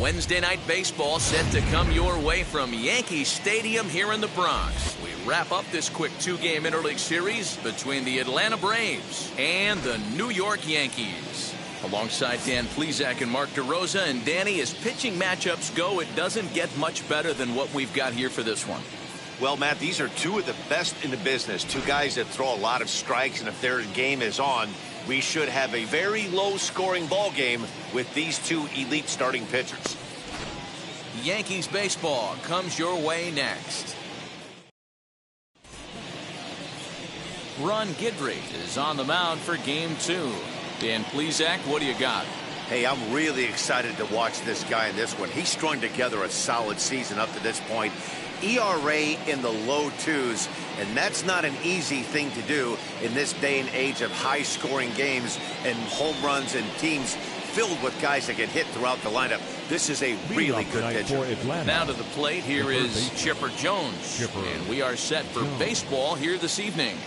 Wednesday night baseball set to come your way from Yankee Stadium here in the Bronx. We wrap up this quick two-game interleague series between the Atlanta Braves and the New York Yankees. Alongside Dan Plesac and Mark DeRosa, and Danny, as pitching matchups go, it doesn't get much better than what we've got here for this one. Well, Matt, these are two of the best in the business. Two guys that throw a lot of strikes, and if their game is on, we should have a very low-scoring ball game with these two elite starting pitchers. Yankees baseball comes your way next. Ron Guidry is on the mound for game 2. Dan Plesac, what do you got? Hey, I'm really excited to watch this guy in this one. He's strung together a solid season up to this point. ERA in the low 2s, and that's not an easy thing to do in this day and age of high-scoring games and home runs and teams filled with guys that get hit throughout the lineup. This is a really good pitcher. Now to the plate, here is Chipper Jones. And we are set for baseball here this evening.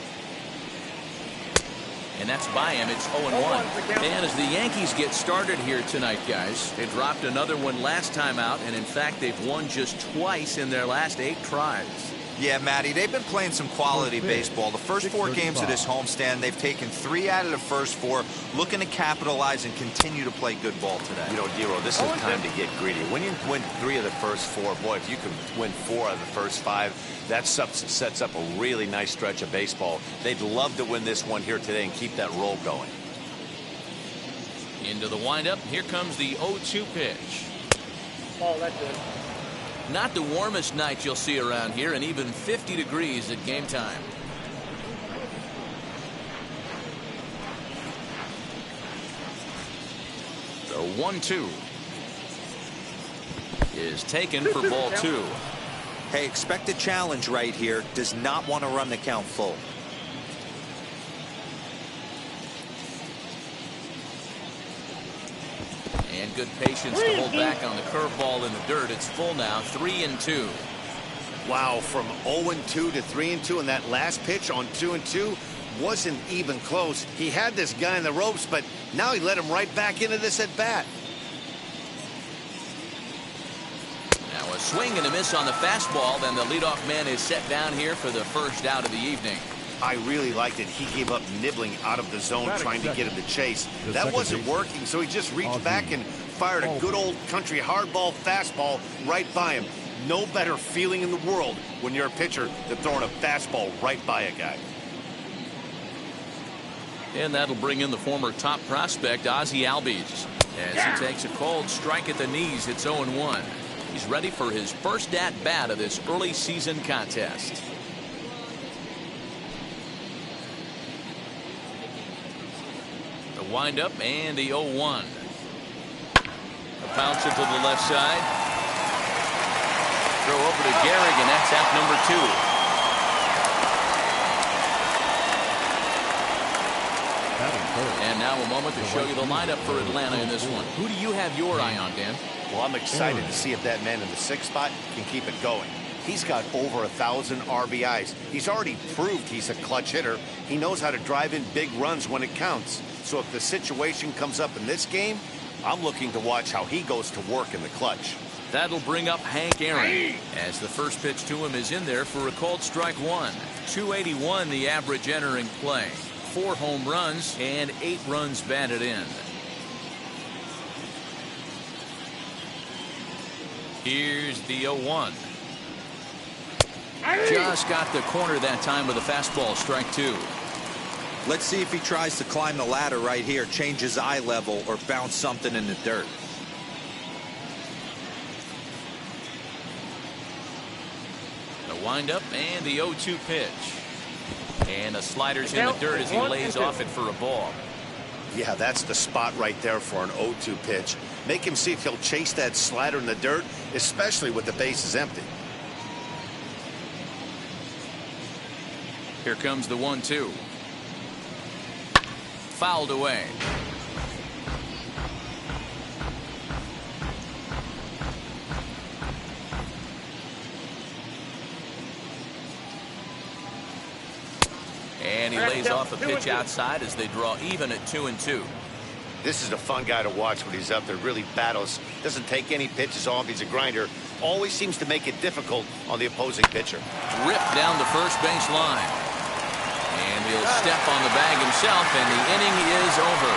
And that's by him. It's 0-1. And as the Yankees get started here tonight, guys, they dropped another one last time out, and in fact, they've won just twice in their last 8 tries. Yeah, Matty, they've been playing some quality baseball. The first 4 games of this homestand, they've taken 3 out of the first 4, looking to capitalize and continue to play good ball today. You know, Dero, this is time to get greedy. When you win 3 of the first 4, boy, if you can win 4 out of the first 5, that sets up a really nice stretch of baseball. They'd love to win this one here today and keep that roll going. Into the windup. Here comes the 0-2 pitch. Oh, that's good. Not the warmest night you'll see around here, and even 50 degrees at game time. The 1-2 is taken for ball 2. Hey, expect a challenge right here. Does not want to run the count full. And good patience to hold back on the curveball in the dirt. It's full now, 3-2. Wow, from 0-2 to 3-2, and that last pitch on 2-2 wasn't even close. He had this guy in the ropes, but now he let him right back into this at bat. Now a swing and a miss on the fastball. Then the leadoff man is set down here for the first out of the evening. I really liked it. He gave up nibbling out of the zone trying to get him to chase. That wasn't working, so he just reached back and fired a good old country hardball fastball right by him. No better feeling in the world when you're a pitcher than throwing a fastball right by a guy. And that'll bring in the former top prospect, Ozzie Albies. As he takes a cold strike at the knees, it's 0-1. He's ready for his first at-bat of this early season contest. Wind up and the 0-1. A bounce it to the left side. Throw over to Gehrig, and that's out number 2. And now a moment to show you the lineup for Atlanta in this one. Who do you have your eye on, Dan? Well, I'm excited to see if that man in the 6th spot can keep it going. He's got over 1,000 RBIs. He's already proved he's a clutch hitter. He knows how to drive in big runs when it counts. So if the situation comes up in this game, I'm looking to watch how he goes to work in the clutch. That'll bring up Hank Aaron, as the first pitch to him is in there for a called strike 1. 281 the average entering play. 4 home runs and 8 runs batted in. Here's the 0-1. Just got the corner that time with a fastball, strike 2. Let's see if he tries to climb the ladder right here, change his eye level, or bounce something in the dirt. The windup and the 0-2 pitch. And the slider's in the dirt as he lays off it for a ball. Yeah, that's the spot right there for an 0-2 pitch. Make him see if he'll chase that slider in the dirt, especially with the bases empty. Here comes the 1-2. Fouled away. And he lays off a pitch outside as they draw even at 2-2. This is a fun guy to watch when he's up there. Really battles. Doesn't take any pitches off. He's a grinder. Always seems to make it difficult on the opposing pitcher. Ripped down the first base line. And he'll step on the bag himself, and the inning is over.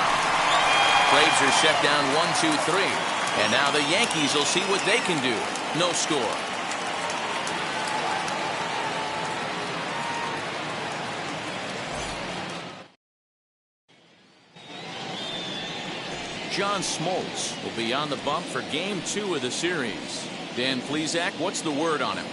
Braves are set down 1-2-3. And now the Yankees will see what they can do. No score. John Smoltz will be on the bump for Game 2 of the series. Dan Plesac, what's the word on him?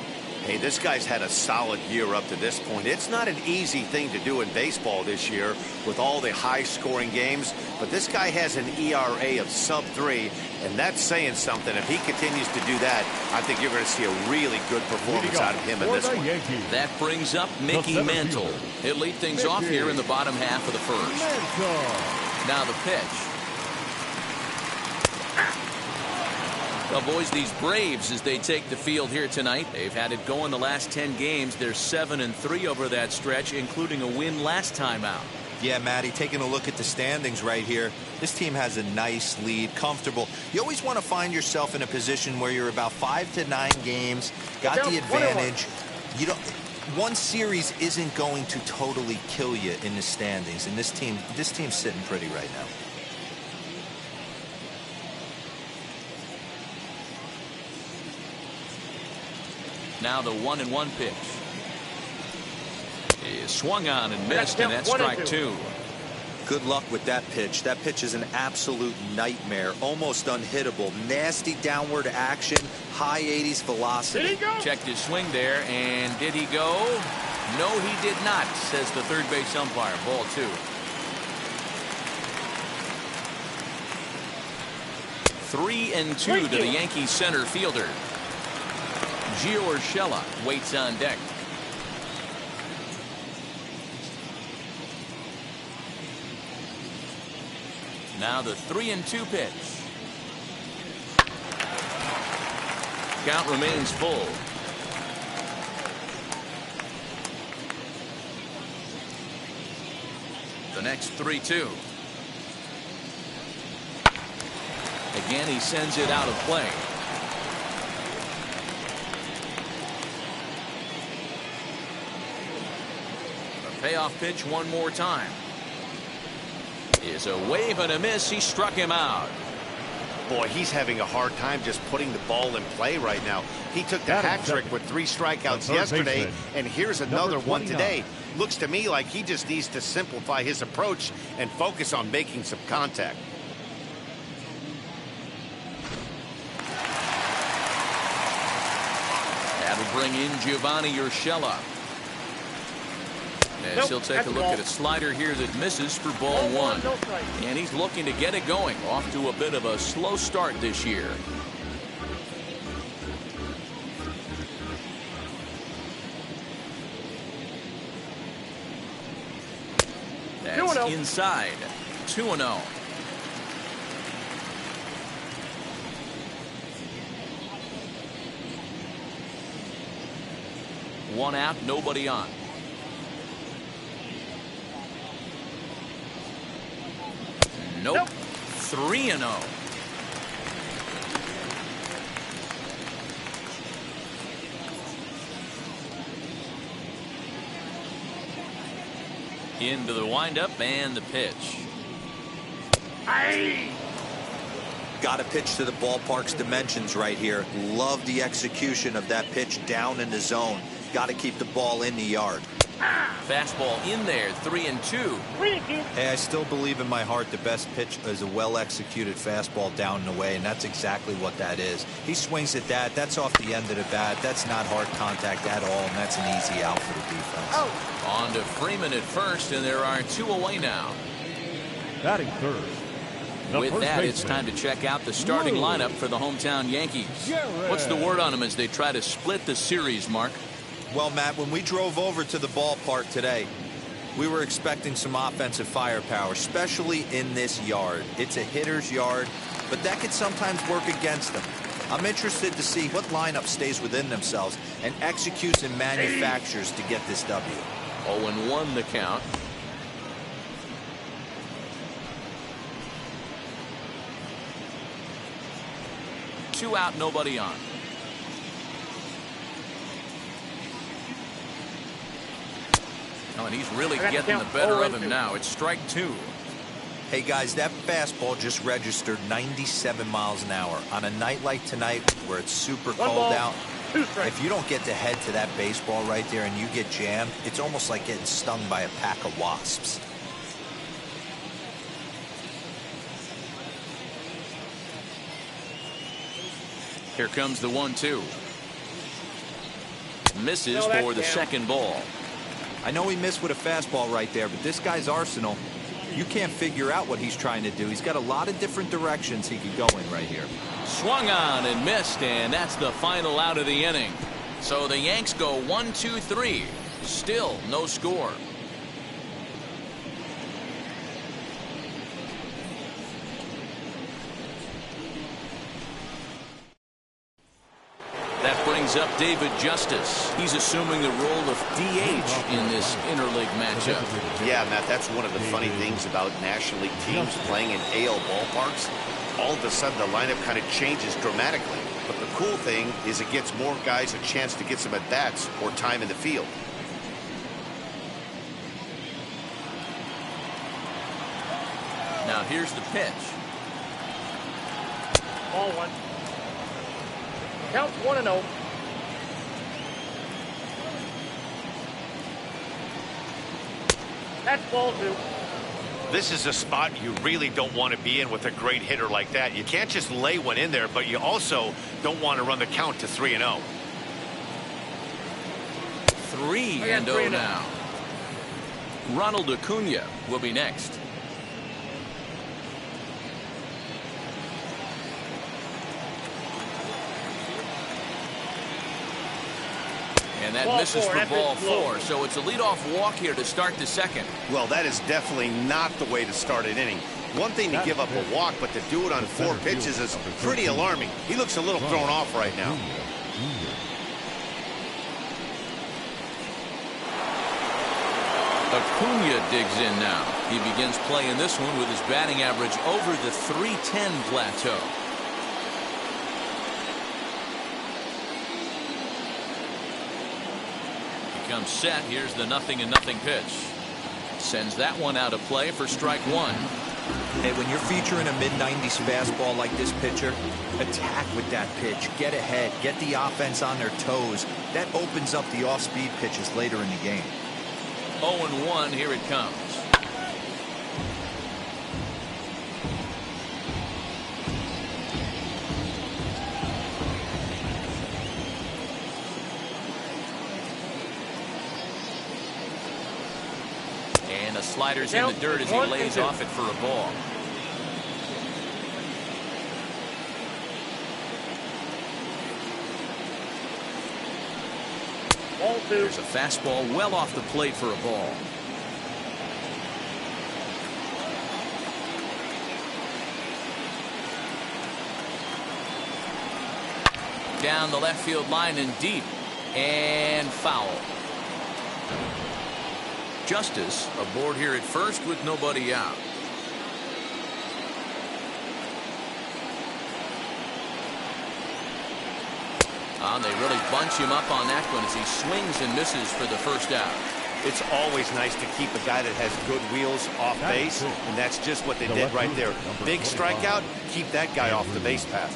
Hey, this guy's had a solid year up to this point. It's not an easy thing to do in baseball this year with all the high-scoring games, but this guy has an ERA of sub-3, and that's saying something. If he continues to do that, I think you're going to see a really good performance out of him in this one. That brings up Mickey Mantle. He'll lead things off here in the bottom half of the first. Now the pitch. Well, boys, these Braves, as they take the field here tonight, they've had it going the last 10 games. They're 7-3 over that stretch, including a win last time out. Yeah, Matty, taking a look at the standings right here, this team has a nice lead, comfortable. You always want to find yourself in a position where you're about 5 to 9 games, got the advantage. You don't. One series isn't going to totally kill you in the standings, and this team's sitting pretty right now. Now the 1-1 pitch. He swung on and missed, and that's strike 2. Good luck with that pitch. That pitch is an absolute nightmare, almost unhittable. Nasty downward action, high 80s velocity. Checked his swing there, and did he go? No, he did not, says the third base umpire. Ball 2. 3-2 to the Yankees center fielder. Gio Urshela waits on deck. Now the 3-2 pitch. Count remains full. The next 3-2. Again, he sends it out of play. Payoff pitch one more time. Is a wave and a miss. He struck him out. Boy, he's having a hard time just putting the ball in play right now. He took the hat trick with 3 strikeouts yesterday, and here's another one today. Looks to me like he just needs to simplify his approach and focus on making some contact. That'll bring in Giovanni Urshela. As he'll take a look at a slider here that misses for ball 1. And he's looking to get it going. Off to a bit of a slow start this year. That's inside. 2-0. One out, nobody on. Nope. 3-0. Into the windup and the pitch. Got to pitch to the ballpark's dimensions right here. Love the execution of that pitch down in the zone. Got to keep the ball in the yard. Fastball in there, 3-2. Hey, I still believe in my heart the best pitch is a well-executed fastball down and away, and that's exactly what that is. He swings at that. That's off the end of the bat. That's not hard contact at all, and that's an easy out for the defense. On to Freeman at first, and there are 2 away now. Batting third. With that, it's time to check out the starting lineup for the hometown Yankees. What's the word on them as they try to split the series, Mark? Well, Matt, when we drove over to the ballpark today, we were expecting some offensive firepower, especially in this yard. It's a hitter's yard, but that could sometimes work against them. I'm interested to see what lineup stays within themselves and executes and manufactures to get this W. 0-1 the count. 2 out, nobody on. Oh, and he's really getting the better of him now. It's strike 2. Hey, guys, that fastball just registered 97 miles an hour. On a night like tonight where it's super cold out, if you don't get to head to that baseball right there and you get jammed, it's almost like getting stung by a pack of wasps. Here comes the 1-2. Misses for the second ball. I know he missed with a fastball right there, but this guy's arsenal, you can't figure out what he's trying to do. He's got a lot of different directions he could go in right here. Swung on and missed, and that's the final out of the inning. So the Yanks go 1-2-3. Still no score. That brings up David Justice. He's assuming the role of DH in this interleague matchup. Yeah, Matt, that's one of the funny things about National League teams playing in AL ballparks. All of a sudden, the lineup kind of changes dramatically. But the cool thing is it gets more guys a chance to get some at-bats or time in the field. Now here's the pitch. Ball 1. Count 1-0. That's ball 2. This is a spot you really don't want to be in with a great hitter like that. You can't just lay one in there, but you also don't want to run the count to 3-0. 3-0 now. Ronald Acuna will be next. And that misses for ball 4. So it's a leadoff walk here to start the second. Well, that is definitely not the way to start an inning. One thing to give up a walk, but to do it on 4 pitches is pretty alarming. He looks a little thrown off right now. Acuna digs in now. He begins playing this one with his batting average over the .310 plateau. Comes set. Here's the 0-0 pitch. Sends that one out of play for strike 1. Hey, when you're featuring a mid-90s fastball like this pitcher, attack with that pitch. Get ahead. Get the offense on their toes. That opens up the off-speed pitches later in the game. 0-1. Here it comes. And a slider's in the dirt as he lays off it for a ball. Ball 2. There's a fastball well off the plate for a ball. Down the left field line and deep. And foul. Justice aboard here at first with nobody out. They really bunch him up on that one as he swings and misses for the first out. It's always nice to keep a guy that has good wheels off base, and that's just what they did right there. Big strikeout, keep that guy off the base path.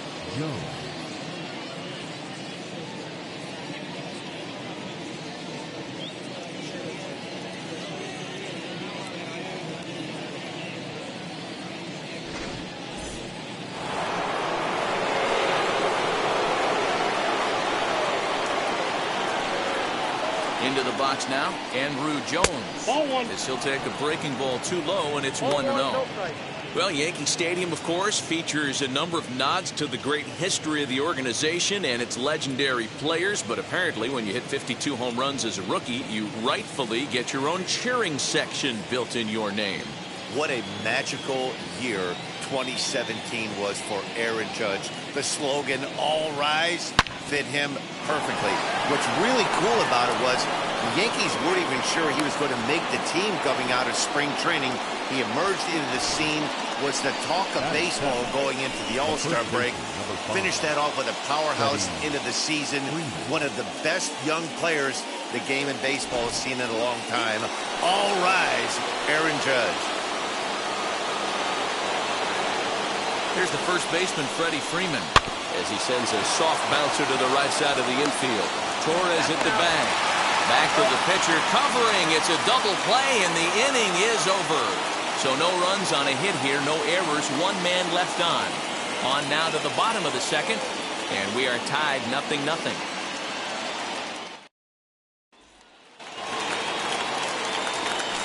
Into the box now, Andrew Jones. Ball 1. As he'll take a breaking ball too low, and it's 1-0. Well, Yankee Stadium, of course, features a number of nods to the great history of the organization and its legendary players. But apparently, when you hit 52 home runs as a rookie, you rightfully get your own cheering section built in your name. What a magical year 2017 was for Aaron Judge. The slogan, "All Rise," fit him perfectly. What's really cool about it was the Yankees weren't even sure he was going to make the team coming out of spring training He emerged into the scene, was the talk of baseball going into the All-Star break. Finished that off with a powerhouse into the season. One of the best young players the game in baseball has seen in a long time. All rise, Aaron Judge. Here's the first baseman, Freddie Freeman, as he sends a soft bouncer to the right side of the infield. Torres at the bag. Back to the pitcher, covering. It's a double play, and the inning is over. So no runs on a hit here, no errors, one man left on. On now to the bottom of the second, and we are tied 0-0.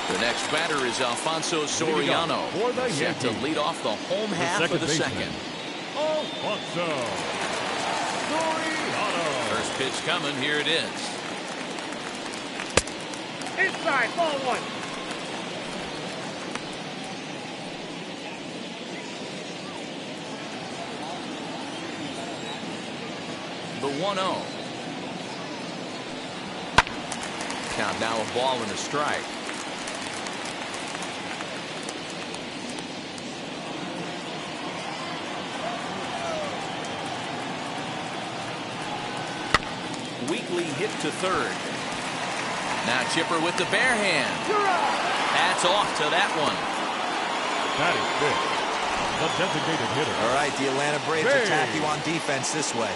The next batter is Alfonso Soriano, set to lead off the home half of the second. Alfonso Soriano. First pitch coming, here it is. Inside, ball one. The 1-0. Count now a ball and a strike. Weekly hit to third. Now Chipper with the bare hand. That's off to that one. That is big. The designated hitter. All right, the Atlanta Braves attack you on defense this way.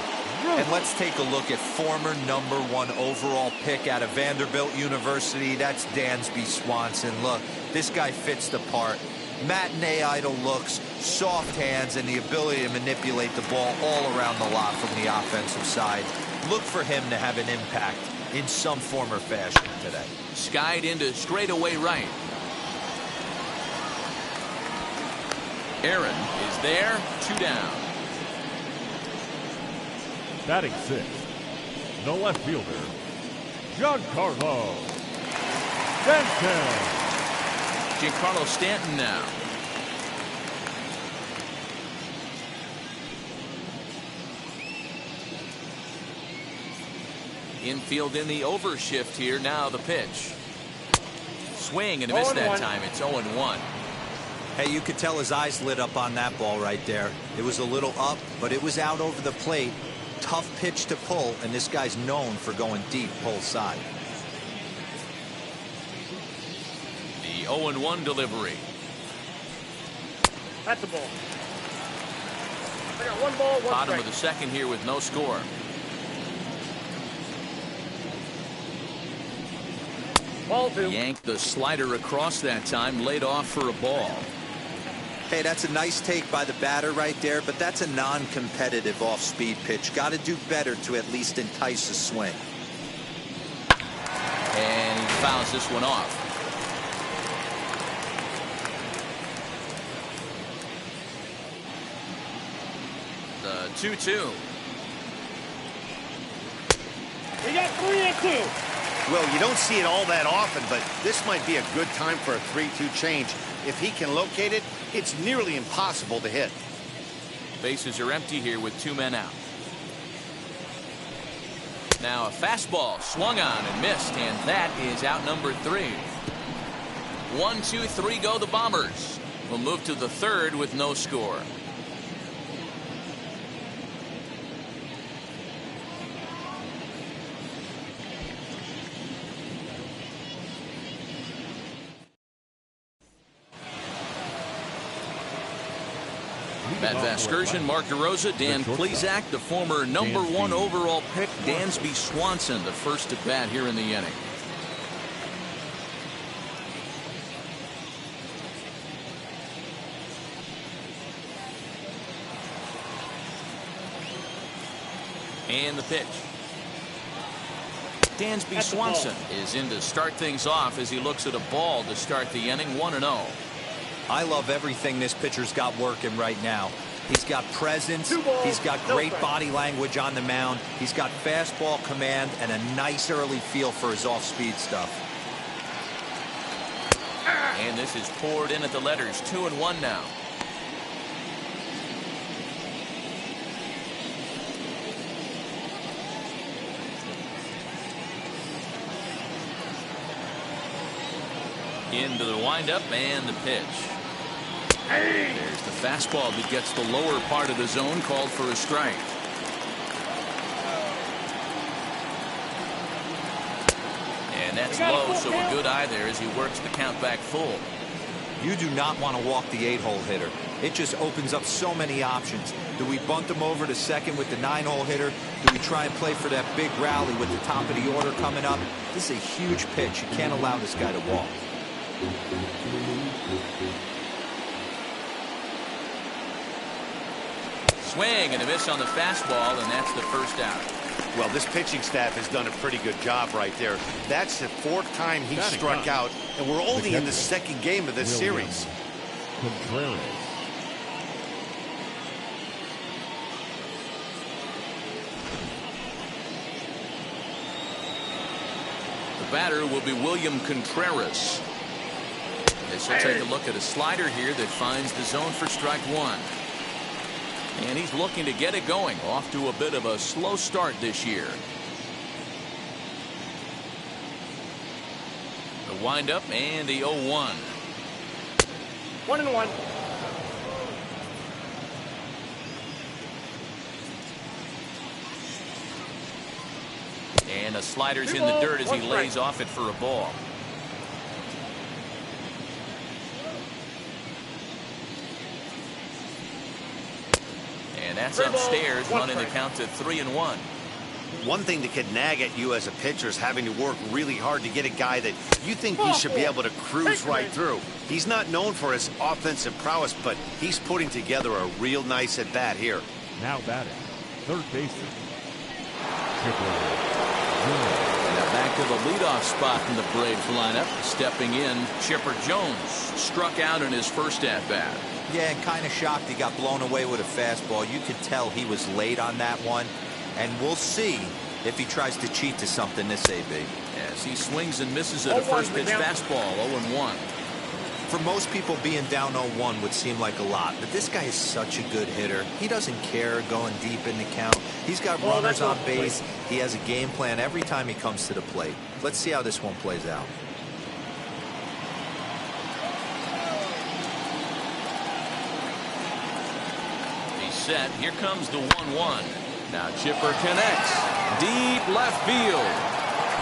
And let's take a look at former #1 overall pick out of Vanderbilt University. That's Dansby Swanson. Look, this guy fits the part. Matinee idol looks, soft hands, and the ability to manipulate the ball all around the lot from the offensive side. Look for him to have an impact in some form or fashion today. Skied into straightaway right. Aaron is there, 2 down. Batting sixth, the left fielder, Giancarlo Stanton. Giancarlo Stanton now. Infield in the overshift here. Now the pitch. Swing and a miss that time. It's 0-1. Hey, you could tell his eyes lit up on that ball right there. It was a little up, but it was out over the plate. Tough pitch to pull, and this guy's known for going deep pull side. The 0-1 delivery. That's a ball. I got one ball, one Bottom strike. of the second here with no score. Ball two. Yanked the slider across that time, laid off for a ball. Hey, that's a nice take by the batter right there, but that's a non-competitive off-speed pitch. Got to do better to at least entice a swing. And he fouls this one off. The 2-2. We got 3-2. Well, you don't see it all that often, but this might be a good time for a 3-2 change. If he can locate it, it's nearly impossible to hit. Bases are empty here with 2 men out. Now a fastball swung on and missed, and that is out number 3. 1, 2, 3 go the Bombers. We'll move to the third with no score. Matt Vasgersian, Mark DeRosa, Dan Plesac, the former #1 overall pick, Dansby Swanson, the first at bat here in the inning. And the pitch. Dansby Swanson is in to start things off as he looks at a ball to start the inning. 1-0. I love everything this pitcher's got working right now. He's got presence. He's got great body language on the mound. He's got fastball command and a nice early feel for his off-speed stuff. And this is poured in at the letters. 2-1 now. Into the windup and the pitch. There's the fastball that gets the lower part of the zone, called for a strike. And that's low, so a good eye there as he works the count back full. You do not want to walk the 8-hole hitter. It just opens up so many options. Do we bunt him over to second with the 9-hole hitter? Do we try and play for that big rally with the top of the order coming up? This is a huge pitch. You can't allow this guy to walk. Swing and a miss on the fastball, and that's the first out. Well, this pitching staff has done a pretty good job right there. That's the 4th time he struck out, and we're only in the 2nd game of this series. Contreras. The batter will be William Contreras. This will take a look at a slider here that finds the zone for strike 1. And he's looking to get it going. Off to a bit of a slow start this year. The windup and the 0-1. 1-1. And the slider's in the dirt as he lays off it for a ball. And that's upstairs, running the count to 3-1. One thing that could nag at you as a pitcher is having to work really hard to get a guy that you think he should be able to cruise right through. He's not known for his offensive prowess, but he's putting together a real nice at-bat here. Now batting, third baseman. And back to the leadoff spot in the Braves lineup. Stepping in, Chipper Jones struck out in his first at-bat. Yeah, and kind of shocked he got blown away with a fastball. You could tell he was late on that one. And we'll see if he tries to cheat to something this AB. As he swings and misses at a first pitch fastball, 0-1. For most people, being down 0-1 would seem like a lot, but this guy is such a good hitter. He doesn't care going deep in the count. He's got runners on base. He has a game plan every time he comes to the plate. Let's see how this one plays out. He's set. Here comes the 1-1. Now Chipper connects. Deep left field.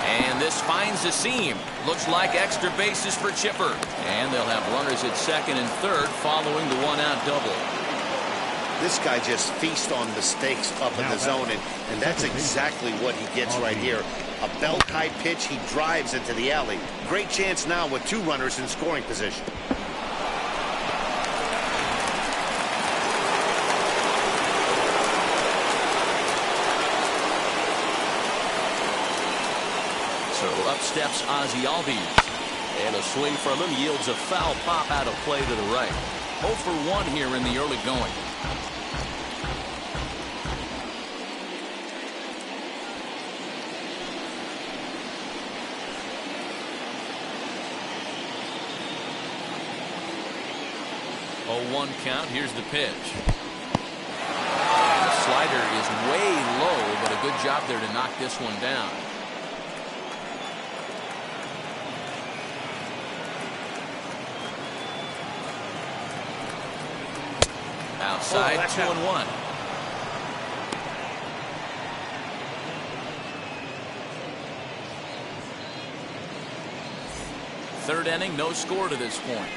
And this finds the seam. Looks like extra bases for Chipper. And they'll have runners at second and third following the 1-out double. This guy just feasts on mistakes up in the zone, and that's exactly what he gets right here. A belt-high pitch, he drives into the alley. Great chance now with 2 runners in scoring position. So up steps Ozzie Albies. And a swing from him yields a foul pop out of play to the right. 0 for 1 here in the early going. Oh, 1 count. Here's the pitch. And the slider is way low, but a good job there to knock this one down. Outside, 2-1. Third inning, no score to this point.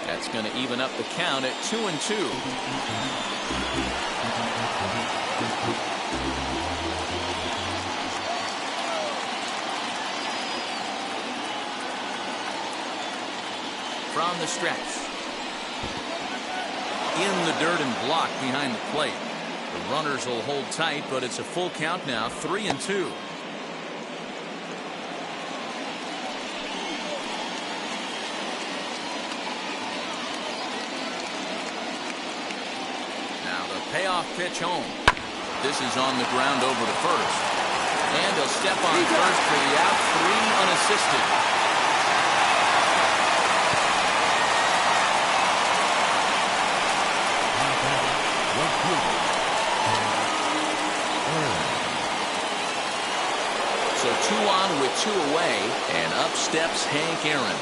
That's going to even up the count at 2-2. From the stretch. In the dirt and blocked behind the plate. The runners will hold tight, but it's a full count now, 3-2. Now the payoff pitch home. This is on the ground over to first. And he'll step on first for the out, 3 unassisted. with 2 away, and up steps Hank Aaron.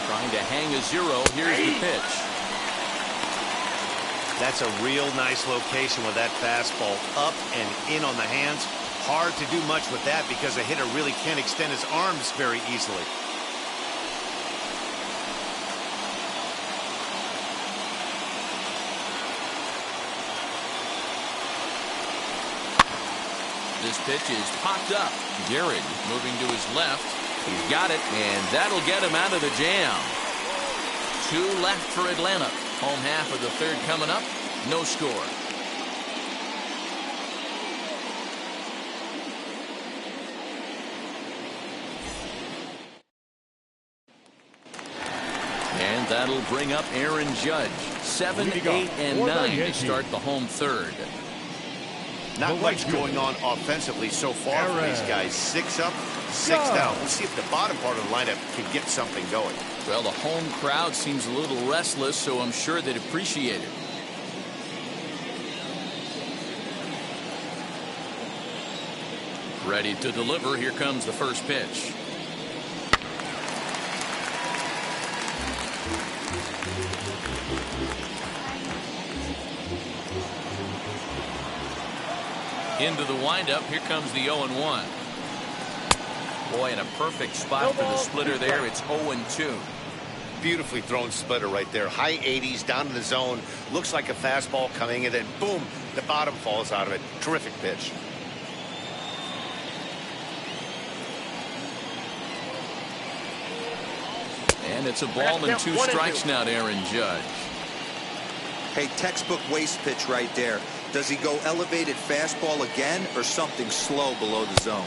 Trying to hang a 0. Here's the pitch. That's a real nice location with that fastball up and in on the hands. Hard to do much with that because a hitter really can't extend his arms very easily. This pitch is popped up. Garrett moving to his left. He's got it, and that'll get him out of the jam. 2 left for Atlanta. Home half of the 3rd coming up. No score. And that'll bring up Aaron Judge. 7, 8, and 9 to start the home 3rd. Not much going on offensively so far for these guys. 6 up, 6 down. We'll see if the bottom part of the lineup can get something going. Well, the home crowd seems a little restless, so I'm sure they'd appreciate it. Ready to deliver. Here comes the first pitch. Into the windup. Here comes the 0-1. Boy, in a perfect spot for the splitter there. It's 0-2. Beautifully thrown splitter right there. High 80s down in the zone. Looks like a fastball coming in, and boom, the bottom falls out of it. Terrific pitch. And it's a ball and 2 strikes now to Aaron Judge. Hey, textbook waste pitch right there. Does he go elevated fastball again or something slow below the zone?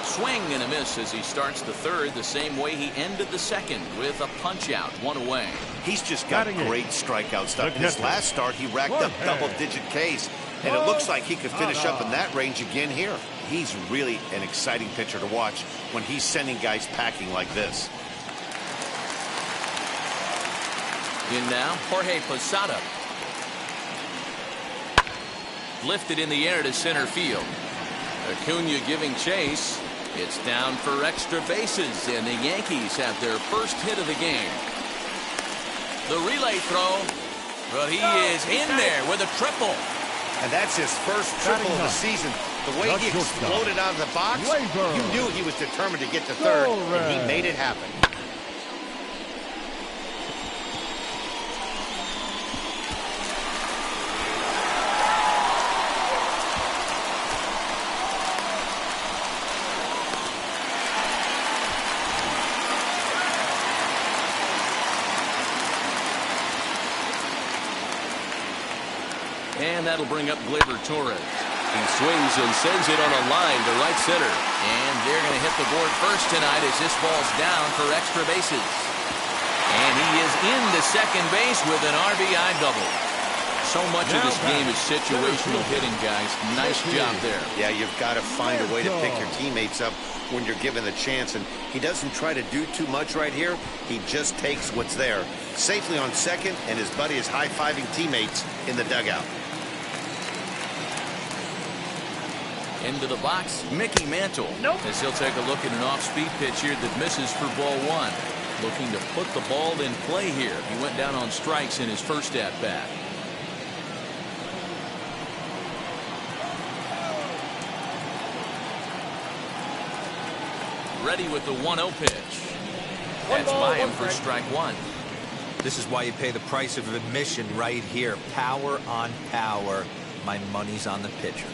Swing and a miss as he starts the 3rd the same way he ended the 2nd with a punch out, 1 away. He's just got great strikeout stuff. His last start, he racked up double-digit Ks, and it looks like he could finish up in that range again here. He's really an exciting pitcher to watch when he's sending guys packing like this. In now, Jorge Posada. Lifted in the air to center field. Acuna giving chase. It's down for extra bases, and the Yankees have their first hit of the game. The relay throw, but he is in there with a triple. And that's his first triple of the season. The way he exploded out of the box, you knew he was determined to get to 3rd, and he made it happen. And that'll bring up Gleyber Torres. He swings and sends it on a line to right center. And they're going to hit the board first tonight as this ball's down for extra bases. And he is into second base with an RBI double. So much of this game is situational hitting, guys. Nice job there. Yeah, you've got to find a way to pick your teammates up when you're given the chance. And he doesn't try to do too much right here. He just takes what's there. Safely on second, and his buddy is high-fiving teammates in the dugout. Into the box, Mickey Mantle. As he'll take a look at an off-speed pitch here that misses for ball 1. Looking to put the ball in play here. He went down on strikes in his first at-bat. Ready with the 1-0 pitch. That's by him for strike 1. This is why you pay the price of admission right here. Power on power. My money's on the pitcher.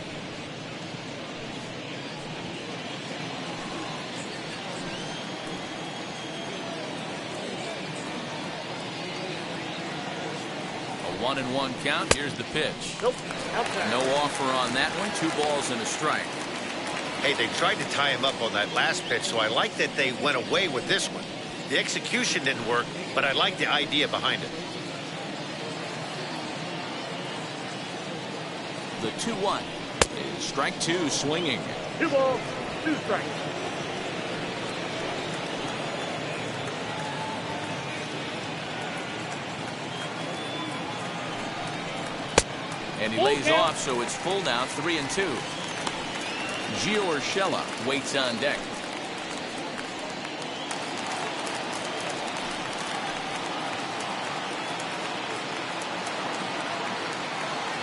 A 1-1 count. Here's the pitch. No offer on that one. 2 balls and a strike. Hey, they tried to tie him up on that last pitch, so I like that they went away with this one. The execution didn't work, but I like the idea behind it. The 2-1 is strike 2 swinging. 2 balls, 2 strikes. And he lays off, so it's full now, 3-2. Gio Urshela waits on deck.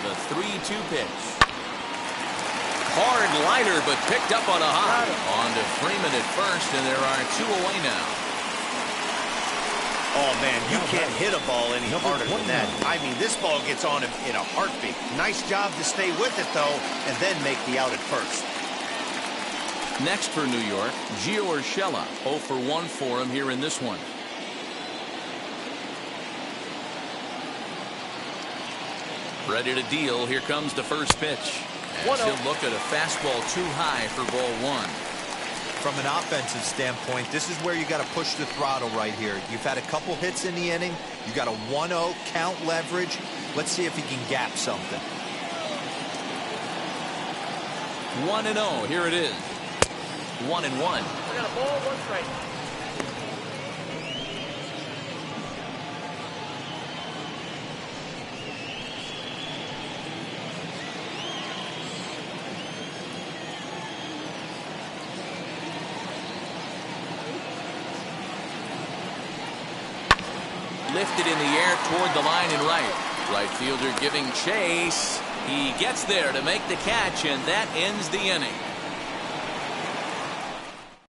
The 3-2 pitch. Hard liner, but picked up on a hop. On to Freeman at first, and there are 2 away now. Oh, man, you can't hit a ball any harder than that. I mean, this ball gets on him in a heartbeat. Nice job to stay with it, though, and then make the out at first. Next for New York, Gio Urshela. 0 for 1 for him here in this one. Ready to deal. Here comes the first pitch. As he'll look at a fastball too high for ball 1. From an offensive standpoint, this is where you got to push the throttle right here. You've had a couple hits in the inning. You got a 1-0 count leverage. Let's see if he can gap something. 1-0. Here it is. 1-1. I got a ball, 1 strike. Lifted in the air toward the line and right. Right fielder giving chase. He gets there to make the catch, and that ends the inning.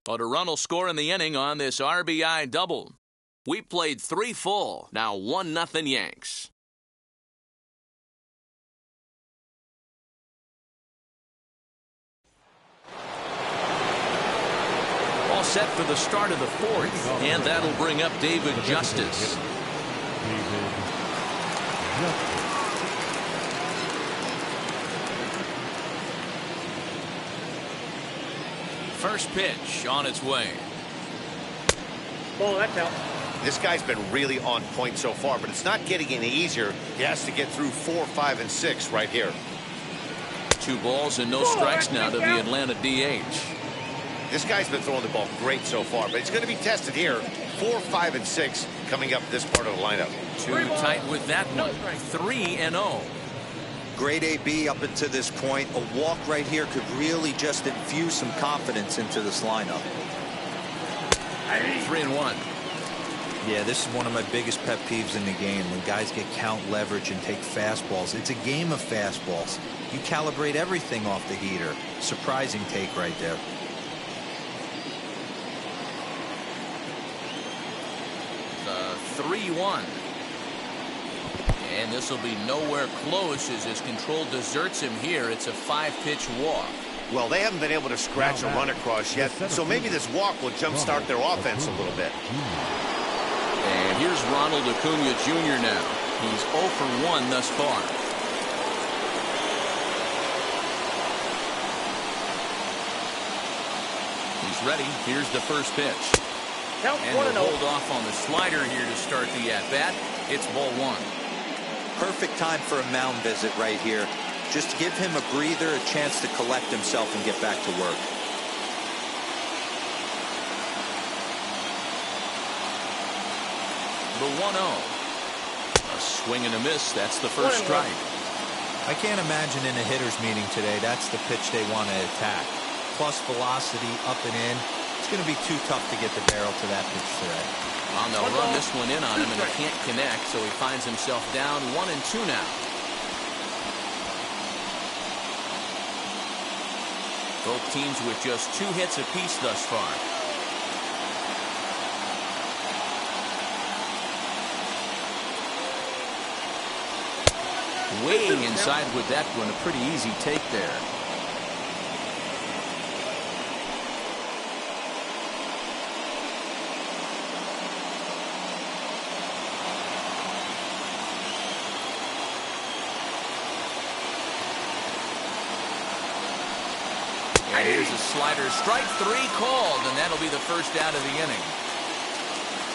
But a run will score in the inning on this RBI double. We played 3 full. Now 1-0 Yanks. All set for the start of the 4th, and that'll bring up David Justice. First pitch on its way. Ball, that's out. This guy's been really on point so far, but it's not getting any easier. He has to get through 4, 5, and 6 right here. 2 balls and no strikes now to the Atlanta DH. This guy's been throwing the ball great so far, but it's going to be tested here. 4, 5, and 6 coming up this part of the lineup. Too tight with that one. 3-0. Great AB up until this point. A walk right here could really just infuse some confidence into this lineup. 3-1. Yeah, this is one of my biggest pet peeves in the game, when guys get count leverage and take fastballs. It's a game of fastballs. You calibrate everything off the heater. Surprising take right there. The 3-1. And this will be nowhere close as his control deserts him here. It's a 5-pitch walk. Well, they haven't been able to scratch a run across yet, so maybe this walk will jumpstart their offense a little bit. And here's Ronald Acuna Jr. now. He's 0 for 1 thus far. He's ready. Here's the first pitch. And he'll hold off on the slider here to start the at-bat. It's ball 1. Perfect time for a mound visit right here. Just give him a breather, a chance to collect himself and get back to work. The 1-0. A swing and a miss. That's the first strike. I can't imagine in a hitter's meeting today that's the pitch they want to attack. Plus velocity up and in. It's going to be too tough to get the barrel to that pitch today. Well, they'll run this one in on him, and he can't connect, so he finds himself down 1-2 now. Both teams with just 2 hits apiece thus far. Weighing inside with that one, a pretty easy take there. And here's a slider. Strike 3 called, and that'll be the first out of the inning.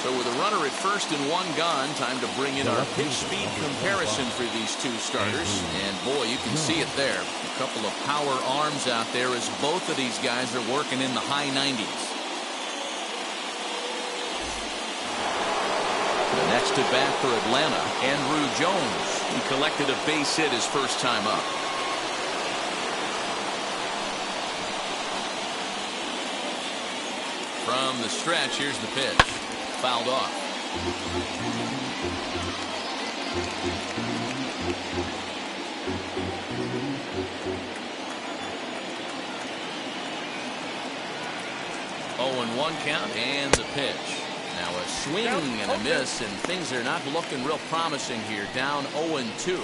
So with a runner at first and 1 gone, time to bring in our pitch speed comparison for these 2 starters. And boy, you can see it there. A couple of power arms out there as both of these guys are working in the high 90s. The next at bat for Atlanta, Andrew Jones. He collected a base hit his first time up. From the stretch, here's the pitch. Fouled off. Oh, and 1 count and the pitch. Now a swing and a miss, and things are not looking real promising here. Down 0-2.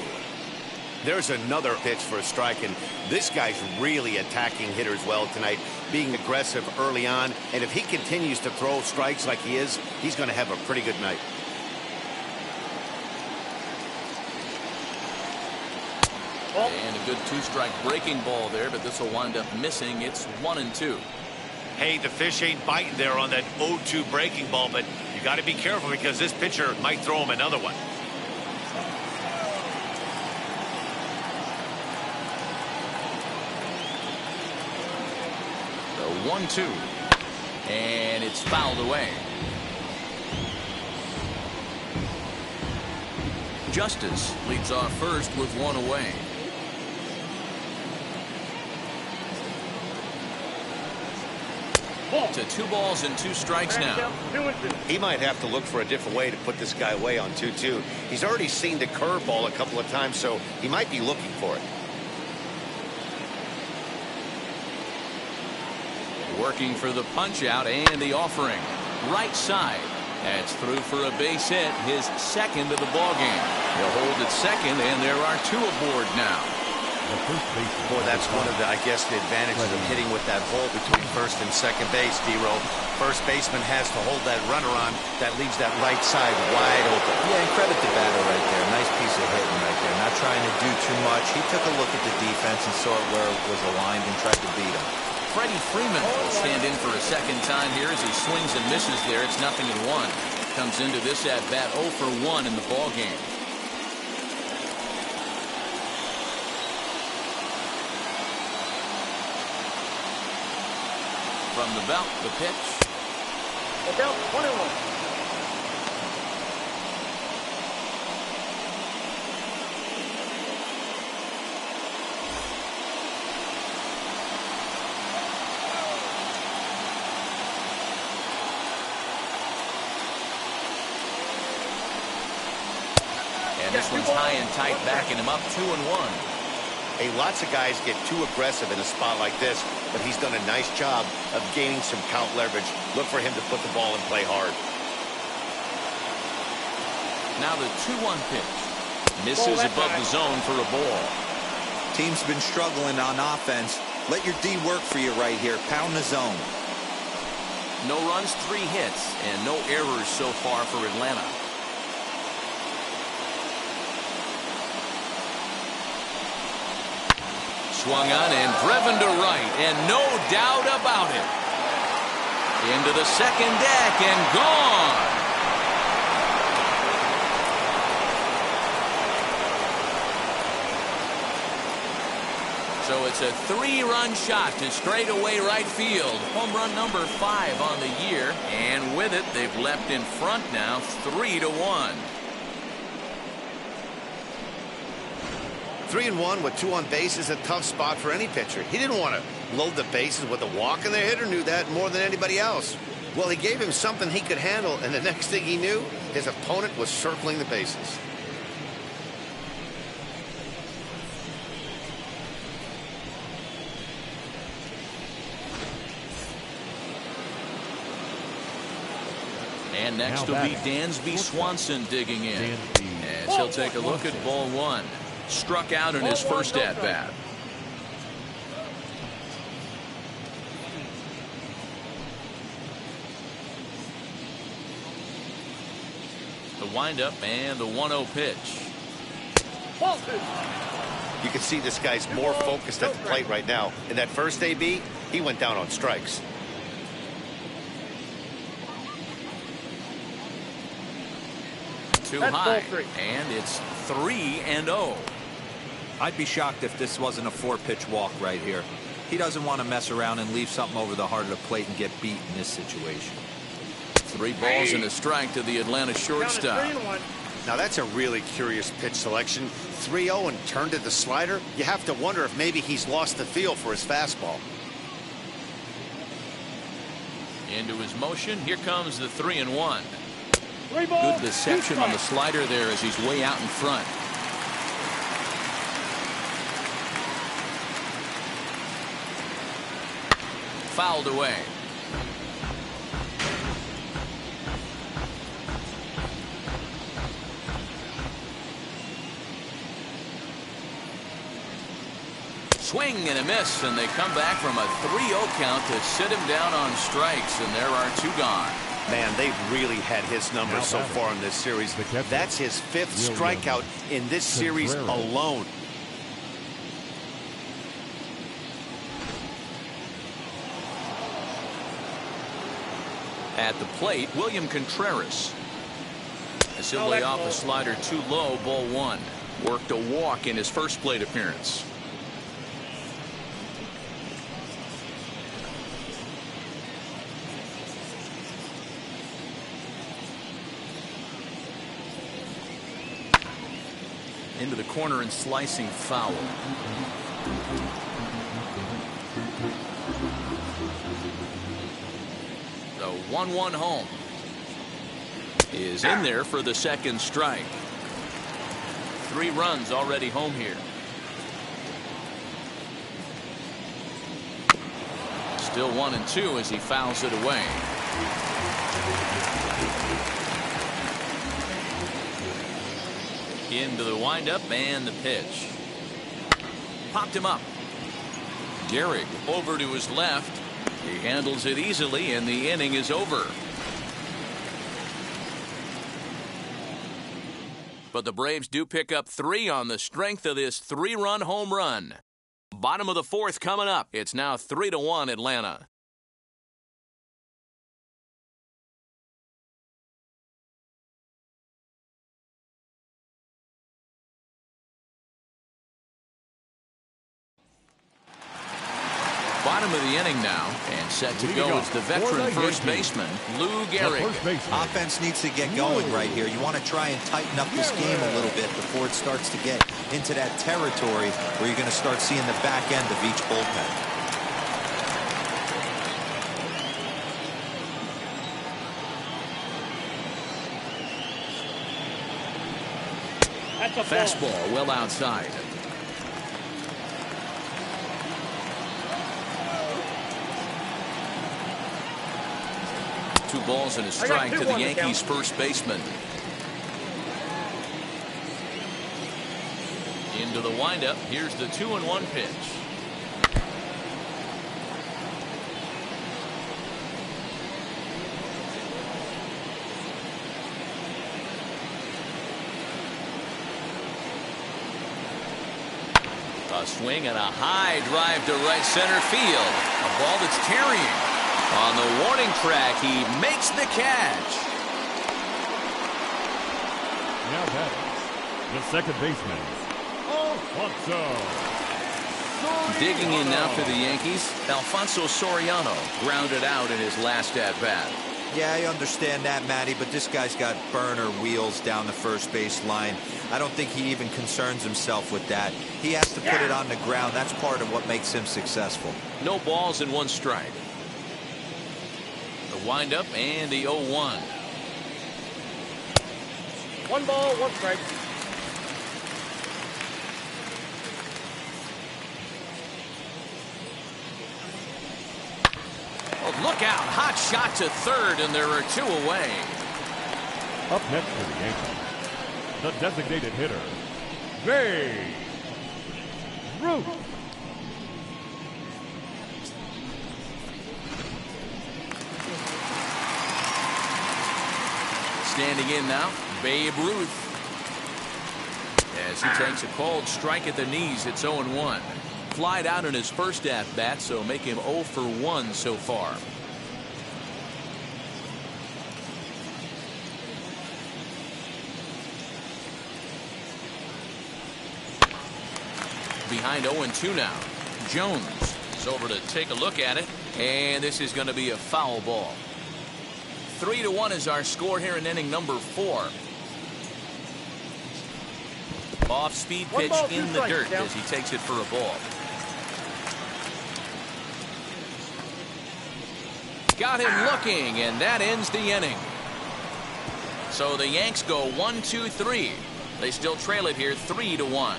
There's another pitch for a strike, and this guy's really attacking hitters well tonight, being aggressive early on. And if he continues to throw strikes like he is, he's going to have a pretty good night. And a good 2-strike breaking ball there, but this will wind up missing. It's 1-2. Hey, the fish ain't biting there on that 0-2 breaking ball, but you got to be careful because this pitcher might throw him another one. The 1-2, and it's fouled away. Justice leads off first with 1 away. To 2 balls and 2 strikes now. He might have to look for a different way to put this guy away on 2-2. He's already seen the curveball a couple of times, so he might be looking for it. Working for the punch out and the offering. Right side. That's through for a base hit, his second of the ball game. He'll hold at second, and there are 2 aboard now. Boy, that's one of the, I guess, the advantages of hitting with that hole between first and second base, D-Row. First baseman has to hold that runner on. That leaves that right side wide open. Yeah, and credit to Batter right there. Nice piece of hitting right there. Not trying to do too much. He took a look at the defense and saw where it was aligned and tried to beat him. Freddie Freeman will stand in for a second time here as he swings and misses there. It's 0-1. Comes into this at bat 0 for 1 in the ball game. From the belt, the pitch. Look out, 1-1. And this one's high and tight, backing him up 2-1. Hey, lots of guys get too aggressive in a spot like this, but he's done a nice job of gaining some count leverage. Look for him to put the ball and play hard. Now the 2-1 pitch. Misses above the zone for a ball. Team's been struggling on offense. Let your D work for you right here. Pound the zone. No runs, 3 hits, and no errors so far for Atlanta. Swung on and driven to right, and no doubt about it. Into the second deck and gone. So it's a 3-run shot to straightaway right field. Home run number 5 on the year, and with it, they've leapt in front now, 3-1. 3-1 with 2 on base is a tough spot for any pitcher. He didn't want to load the bases with a walk, and the hitter knew that more than anybody else. Well, he gave him something he could handle, and the next thing he knew, his opponent was circling the bases. And next will be Dansby Swanson digging in. As he'll take a look at ball 1. Struck out in his first at-bat. The windup and the 1-0 pitch. You can see this guy's more focused at the plate right now. In that first AB, he went down on strikes. Too high, and it's 3-0. I'd be shocked if this wasn't a 4-pitch walk right here. He doesn't want to mess around and leave something over the heart of the plate and get beat in this situation. 3 balls and a strike to the Atlanta shortstop. Now that's a really curious pitch selection. 3-0 and turned to the slider. You have to wonder if maybe he's lost the feel for his fastball. Into his motion. Here comes the 3-1. Good deception on the slider there as he's way out in front. Fouled away. Swing and a miss, and they come back from a 3-0 count to sit him down on strikes, and there are 2 gone. Man, they've really had his number so far in this series. That's his 5th strikeout in this series alone. At the plate, William Contreras. As he'll lay off a slider too low, ball 1. Worked a walk in his first plate appearance. Into the corner and slicing foul. The 1-1 home is in there for the 2nd strike. 3 runs already home here. Still 1-2 as he fouls it away. Into the windup and the pitch. Popped him up. Gehrig over to his left. He handles it easily, and the inning is over. But the Braves do pick up 3 on the strength of this 3-run home run. Bottom of the 4th coming up. It's now 3-1 Atlanta. Bottom of the inning now, and set to go is the veteran first baseman, Lou Gehrig. Offense needs to get going right here. You want to try and tighten up this game a little bit before it starts to get into that territory where you're going to start seeing the back end of each bullpen. Fastball well outside. Two balls and a strike to the Yankees first baseman. Into the windup. Here's the 2-1 pitch. A swing and a high drive to right center field. A ball that's carrying. On the warning track, he makes the catch. Now batting, the second baseman, Alfonso Soriano. Digging in now for the Yankees, Alfonso Soriano grounded out in his last at-bat. Yeah, I understand that, Matty, but this guy's got burner wheels down the first base line. I don't think he even concerns himself with that. He has to put it on the ground. That's part of what makes him successful. No balls and one strike. The windup and the 0-1. 1 ball, 1 strike. Oh, look out. Hot shot to third, and there are 2 away. Up next for the Yankees, the designated hitter, Babe Ruth. Standing in now, Babe Ruth. As he takes a cold strike at the knees, it's 0-1. Flied out in his first at-bat, so make him 0 for 1 so far. Behind 0-2 now. Jones is over to take a look at it, and this is going to be a foul ball. 3-1 is our score here in inning number 4. Off-speed One pitch ball, in two the strikes, dirt Cal. as he takes it for a ball. Got him looking, and that ends the inning. So the Yanks go 1-2-3. They still trail it here 3-1.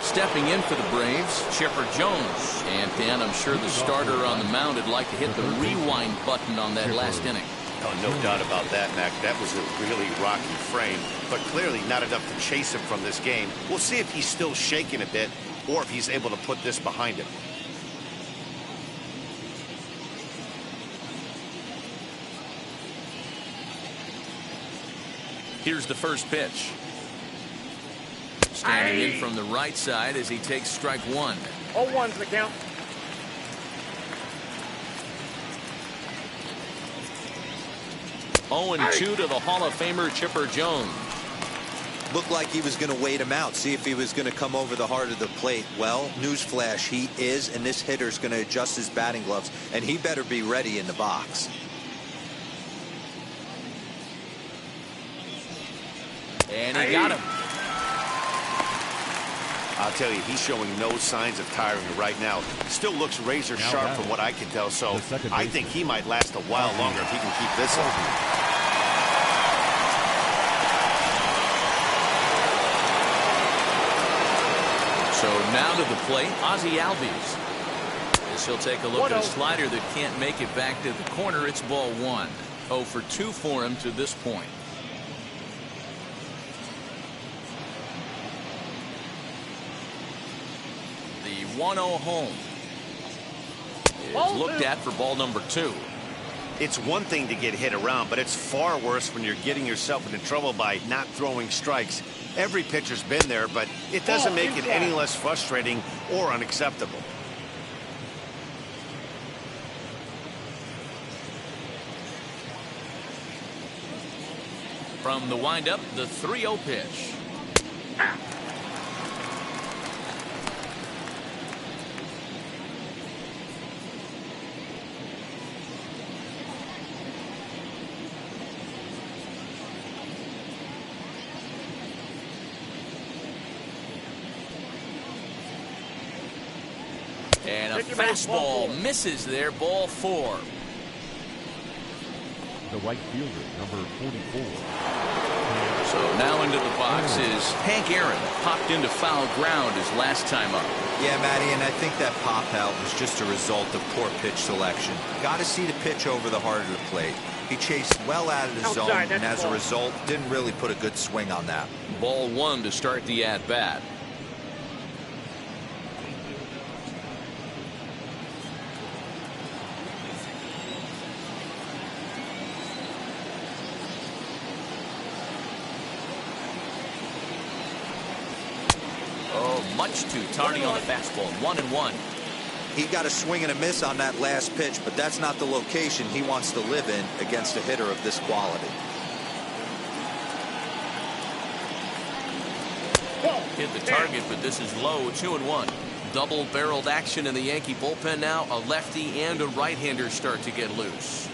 Stepping in for the Braves, Chipper Jones. And Dan, I'm sure the starter on the mound would like to hit the rewind button on that last inning. Oh, no doubt about that, Mac. That was a really rocky frame, but clearly not enough to chase him from this game. We'll see if he's still shaking a bit or if he's able to put this behind him. Here's the first pitch. Standing in from the right side as he takes strike one. 0-1's the count. Oh, 0-2 to the Hall of Famer Chipper Jones. Looked like he was going to wait him out, see if he was going to come over the heart of the plate. Well, newsflash, he is, and this hitter's going to adjust his batting gloves, and he better be ready in the box. And he got him. I'll tell you, he's showing no signs of tiring right now. Still looks razor sharp from what I can tell, so I think he might last a while longer if he can keep this up. So now to the plate, Ozzie Albies. As he'll take a look at a slider that can't make it back to the corner. It's ball one. 0 for 2 for him to this point. The 1-0 home is looked at for ball number 2. It's one thing to get hit around, but it's far worse when you're getting yourself into trouble by not throwing strikes. Every pitcher's been there, but it doesn't make it any less frustrating or unacceptable. From the windup, the 3-0 pitch. And a fastball misses there, ball 4. The right fielder, number 44. So now into the box is Hank Aaron. Popped into foul ground his last time up. Yeah, Matty, and I think that pop out was just a result of poor pitch selection. Got to see the pitch over the heart of the plate. He chased well out of the zone, and as a result, didn't really put a good swing on that. Ball 1 to start the at-bat. Much too tardy on the fastball. 1-1. He got a swing and a miss on that last pitch, but that's not the location he wants to live in against a hitter of this quality. Hit the target, but this is low. 2-1. Double-barreled action in the Yankee bullpen now. A lefty and a right-hander start to get loose.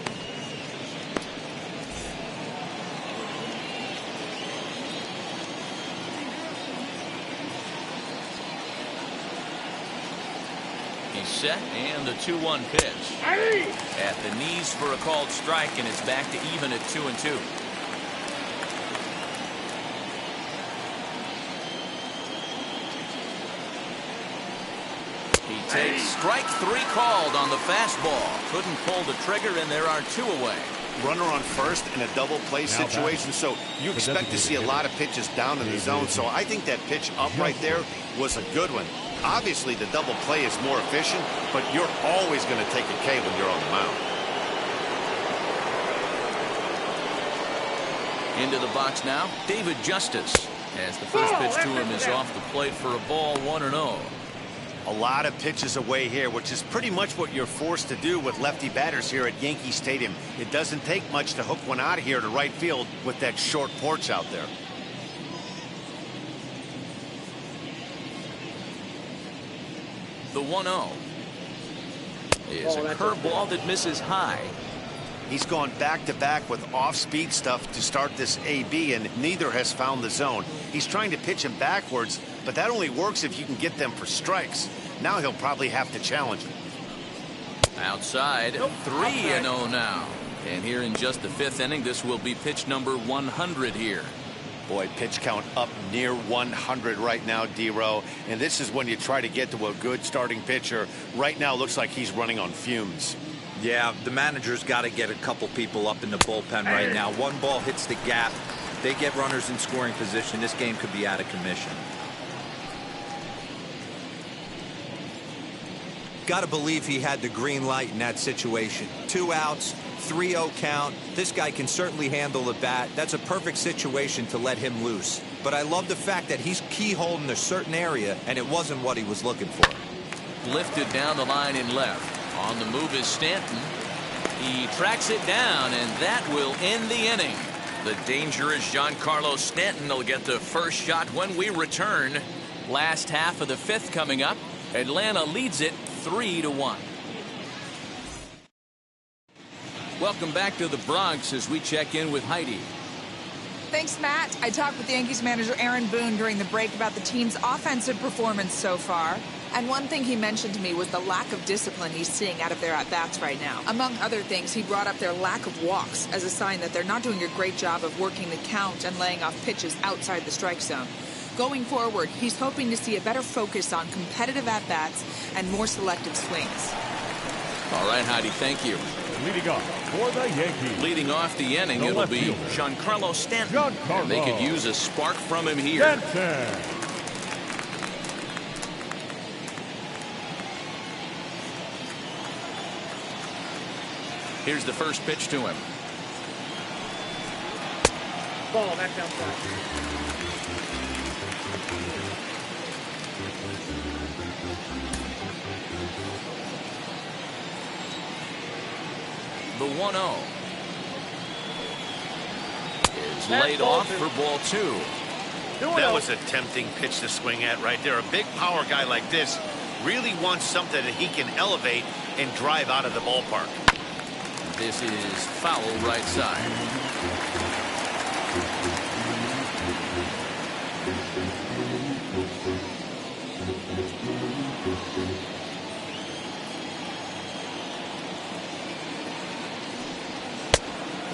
Set and the 2-1 pitch at the knees for a called strike, and it's back to even at 2-2. He takes strike 3 called on the fastball. Couldn't pull the trigger, and there are 2 away. Runner on first in a double play situation, so you expect to see a lot of pitches down in the zone. So I think that pitch up right there was a good one. Obviously, the double play is more efficient, but you're always going to take a K when you're on the mound. Into the box now, David Justice, as the first pitch to him is off the plate for a ball. 1-0. A lot of pitches away here, which is pretty much what you're forced to do with lefty batters here at Yankee Stadium. It doesn't take much to hook one out of here to right field with that short porch out there. The 1-0. is a curveball that misses high. He's gone back-to-back with off-speed stuff to start this AB, and neither has found the zone. He's trying to pitch him backwards, but that only works if you can get them for strikes. Now he'll probably have to challenge him. Outside, 3-0 now. And here in just the 5th inning, this will be pitch number 100 here. Boy, pitch count up near 100 right now, D-Row. And this is when you try to get to a good starting pitcher. Right now, looks like he's running on fumes. Yeah, the manager's got to get a couple people up in the bullpen right now. One ball hits the gap. They get runners in scoring position. This game could be out of commission. Got to believe he had the green light in that situation. 2 outs, 3-0 count. This guy can certainly handle the bat. That's a perfect situation to let him loose. But I love the fact that he's keyholed in a certain area, and it wasn't what he was looking for. Lifted down the line in left. On the move is Stanton. He tracks it down, and that will end the inning. The dangerous Giancarlo Stanton will get the first shot when we return. Last half of the 5th coming up. Atlanta leads it 3-1. Welcome back to the Bronx as we check in with Heidi. Thanks, Matt. I talked with the Yankees manager Aaron Boone during the break about the team's offensive performance so far. And one thing he mentioned to me was the lack of discipline he's seeing out of their at-bats right now. Among other things, he brought up their lack of walks as a sign that they're not doing a great job of working the count and laying off pitches outside the strike zone. Going forward, he's hoping to see a better focus on competitive at-bats and more selective swings. All right, Heidi, thank you. Leading off for the Yankees. Leading off the inning, it'll be Giancarlo Stanton. And they could use a spark from him here. Stanton. Here's the first pitch to him. Ball, that's outside. The 1-0 is laid off for ball 2. That was a tempting pitch to swing at right there. A big power guy like this really wants something that he can elevate and drive out of the ballpark. This is foul right side.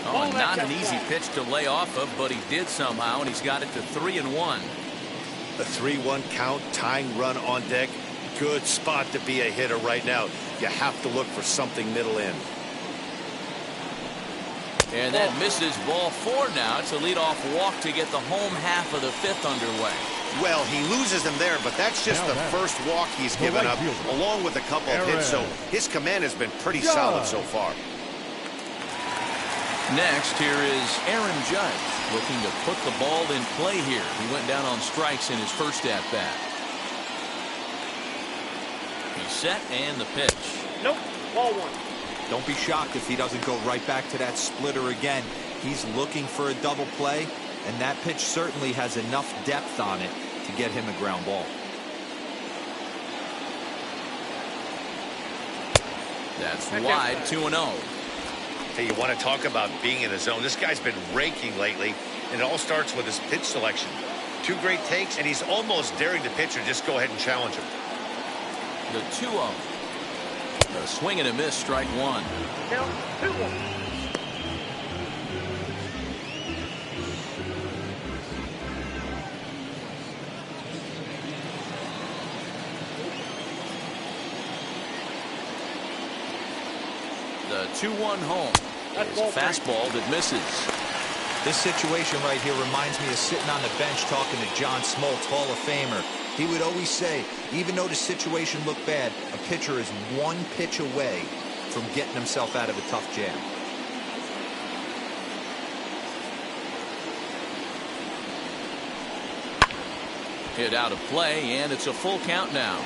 Oh, not an easy pitch to lay off of, but he did somehow, and he's got it to 3-1. A 3-1 count, tying run on deck. Good spot to be a hitter right now. You have to look for something middle in. And that misses ball 4 now. It's a leadoff walk to get the home half of the 5th underway. Well, he loses him there, but that's just the first walk he's given up, along with a couple of hits, so his command has been pretty solid so far. Next, here is Aaron Judge, looking to put the ball in play here. He went down on strikes in his first at-bat. He's set, and the pitch. Nope, ball 1. Don't be shocked if he doesn't go right back to that splitter again. He's looking for a double play, and that pitch certainly has enough depth on it to get him a ground ball. That's wide, 2-0. Hey, you want to talk about being in the zone? This guy's been raking lately, and it all starts with his pitch selection. 2 great takes, and he's almost daring the pitcher just go ahead and challenge him. The 2-0. A swing and a miss, strike 1. Count 2-1. The 2-1 home is a fastball that misses. This situation right here reminds me of sitting on the bench talking to John Smoltz, Hall of Famer. He would always say, even though the situation looked bad, a pitcher is 1 pitch away from getting himself out of a tough jam. Hit out of play, and it's a full count now.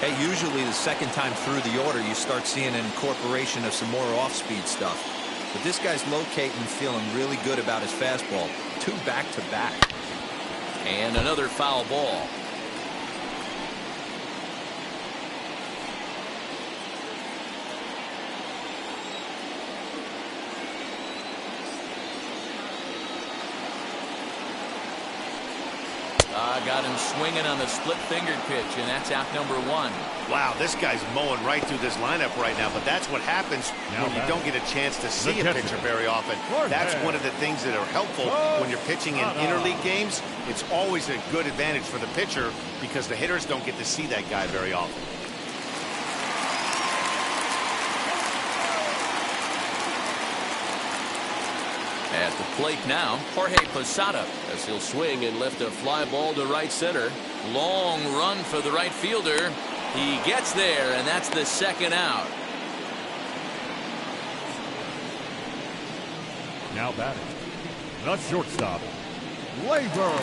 Hey, usually the second time through the order, you start seeing an incorporation of some more off-speed stuff. But this guy's locating and feeling really good about his fastball. 2 back-to-back. And another foul ball. Got him swinging on the split-fingered pitch, and that's out number 1. Wow, this guy's mowing right through this lineup right now, but that's what happens when you don't get a chance to see a pitcher very often. That's one of the things that are helpful when you're pitching in interleague games. It's always a good advantage for the pitcher because the hitters don't get to see that guy very often. At the plate now, Jorge Posada, as he'll swing and lift a fly ball to right center. Long run for the right fielder. He gets there, and that's the second out. Now batting, the shortstop, Gleyber.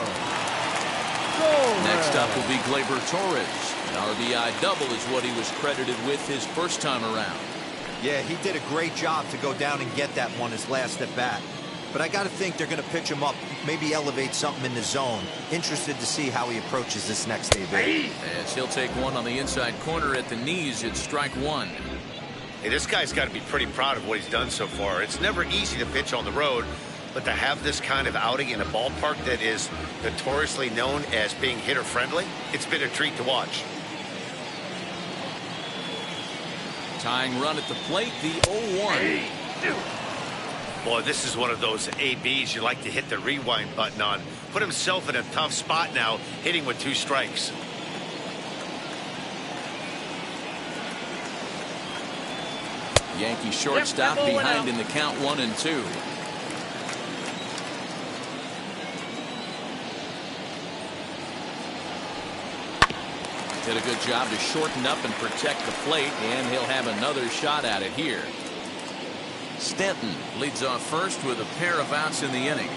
Next up will be Gleyber Torres. An RBI double is what he was credited with his first time around. Yeah, he did a great job to go down and get that one his last at bat. But I got to think they're going to pitch him up, maybe elevate something in the zone. Interested to see how he approaches this next AB. As he'll take one on the inside corner at the knees, it's strike 1. Hey, this guy's got to be pretty proud of what he's done so far. It's never easy to pitch on the road, but to have this kind of outing in a ballpark that is notoriously known as being hitter-friendly, it's been a treat to watch. Tying run at the plate, the 0-1. Boy, this is one of those ABs you like to hit the rewind button on. Put himself in a tough spot now, hitting with 2 strikes. Yankee shortstop behind in the count 1-2. Did a good job to shorten up and protect the plate, and he'll have another shot at it here. Stanton leads off first with a pair of outs in the inning.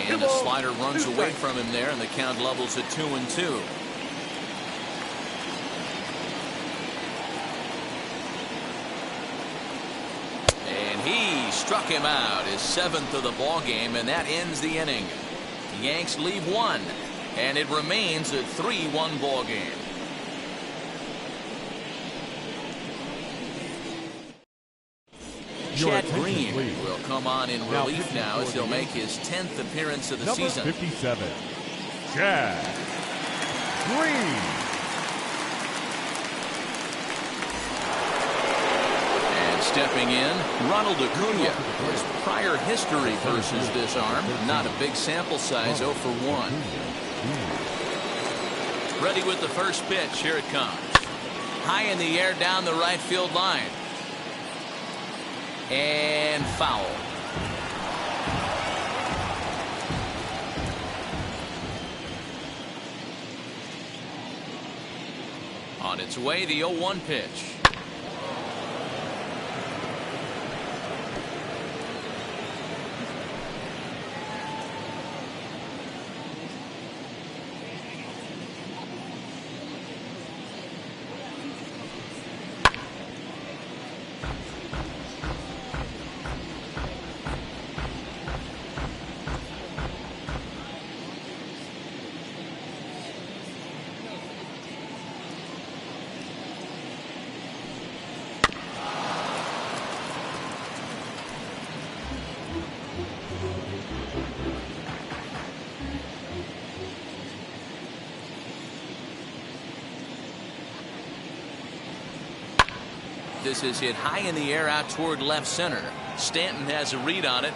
And the slider runs away from him there, and the count levels at 2-2. And he struck him out, his 7th of the ball game, and that ends the inning. The Yanks leave 1, and it remains a 3-1 ball game. Chad Green will come on in relief now as he'll make his 10th appearance of the season. Number 57, Chad Green. And stepping in, Ronald Acuna. His prior history versus this arm, not a big sample size, 0 for 1. Ready with the first pitch. Here it comes. High in the air down the right field line. And foul. On its way, the 0-1 pitch. This is hit high in the air out toward left center. Stanton has a read on it,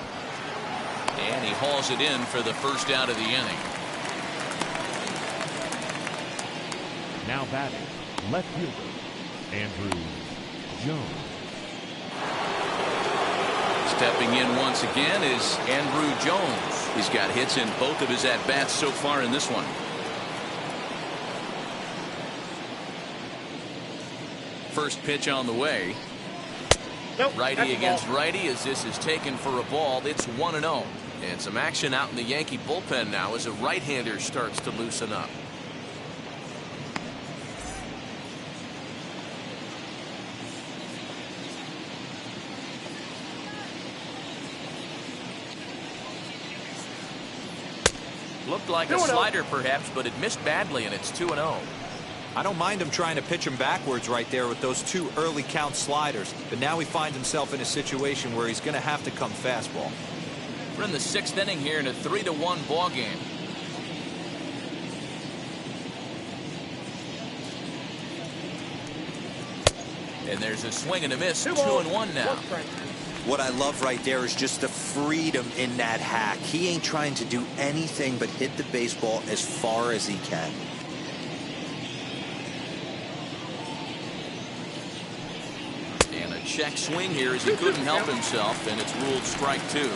and he hauls it in for the first out of the inning. Now batting, left fielder, Andrew Jones. Stepping in once again is Andrew Jones. He's got hits in both of his at-bats so far in this one. First pitch on the way. Righty against righty as this is taken for a ball. It's 1-0. And some action out in the Yankee bullpen now as a right-hander starts to loosen up. Looked like a slider perhaps, but it missed badly, and it's 2-0. I don't mind him trying to pitch him backwards right there with those 2 early count sliders, but now he finds himself in a situation where he's going to have to come fastball. We're in the 6th inning here in a 3-1 ball game. And there's a swing and a miss. 2-1 now. What I love right there is just the freedom in that hack. He ain't trying to do anything but hit the baseball as far as he can. And a check swing here as he couldn't help himself, and it's ruled strike 2.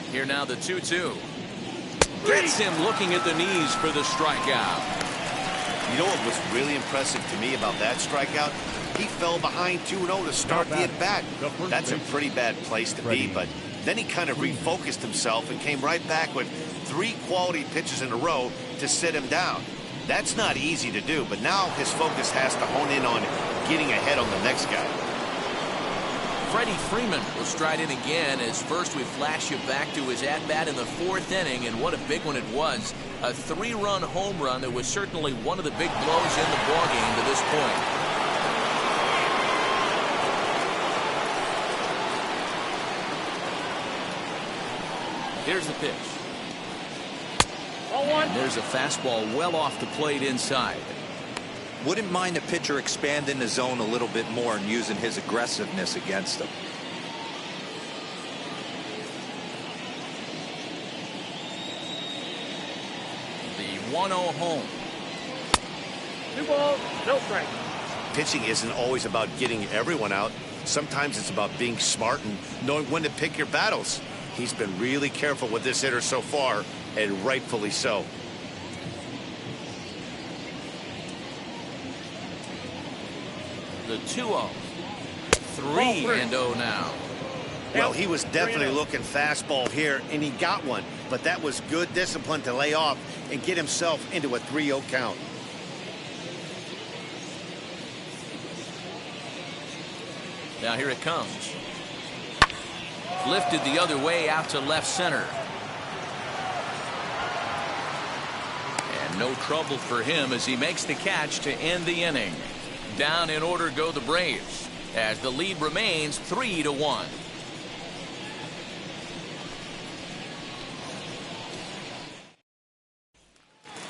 Here now the 2-2. Gets him looking at the knees for the strikeout. You know what was really impressive to me about that strikeout? He fell behind 2-0 to start the at-bat. That's a pretty bad place to be, but then he kind of refocused himself and came right back with 3 quality pitches in a row to sit him down. That's not easy to do, but now his focus has to hone in on getting ahead on the next guy. Freddie Freeman will stride in again, as first we flash you back to his at-bat in the 4th inning, and what a big one it was. A 3-run home run that was certainly one of the big blows in the ballgame to this point. Here's the pitch. And there's a fastball well off the plate inside. Wouldn't mind a pitcher expanding the zone a little bit more and using his aggressiveness against him. The 1-0 home. 2 balls, no strike. Pitching isn't always about getting everyone out. Sometimes it's about being smart and knowing when to pick your battles. He's been really careful with this hitter so far, and rightfully so. The 2-0. 3-0 now. Well, he was definitely looking fastball here, and he got one. But that was good discipline to lay off and get himself into a 3-0 count. Now here it comes. Lifted the other way out to left center. And no trouble for him as he makes the catch to end the inning. Down in order go the Braves, as the lead remains 3-1.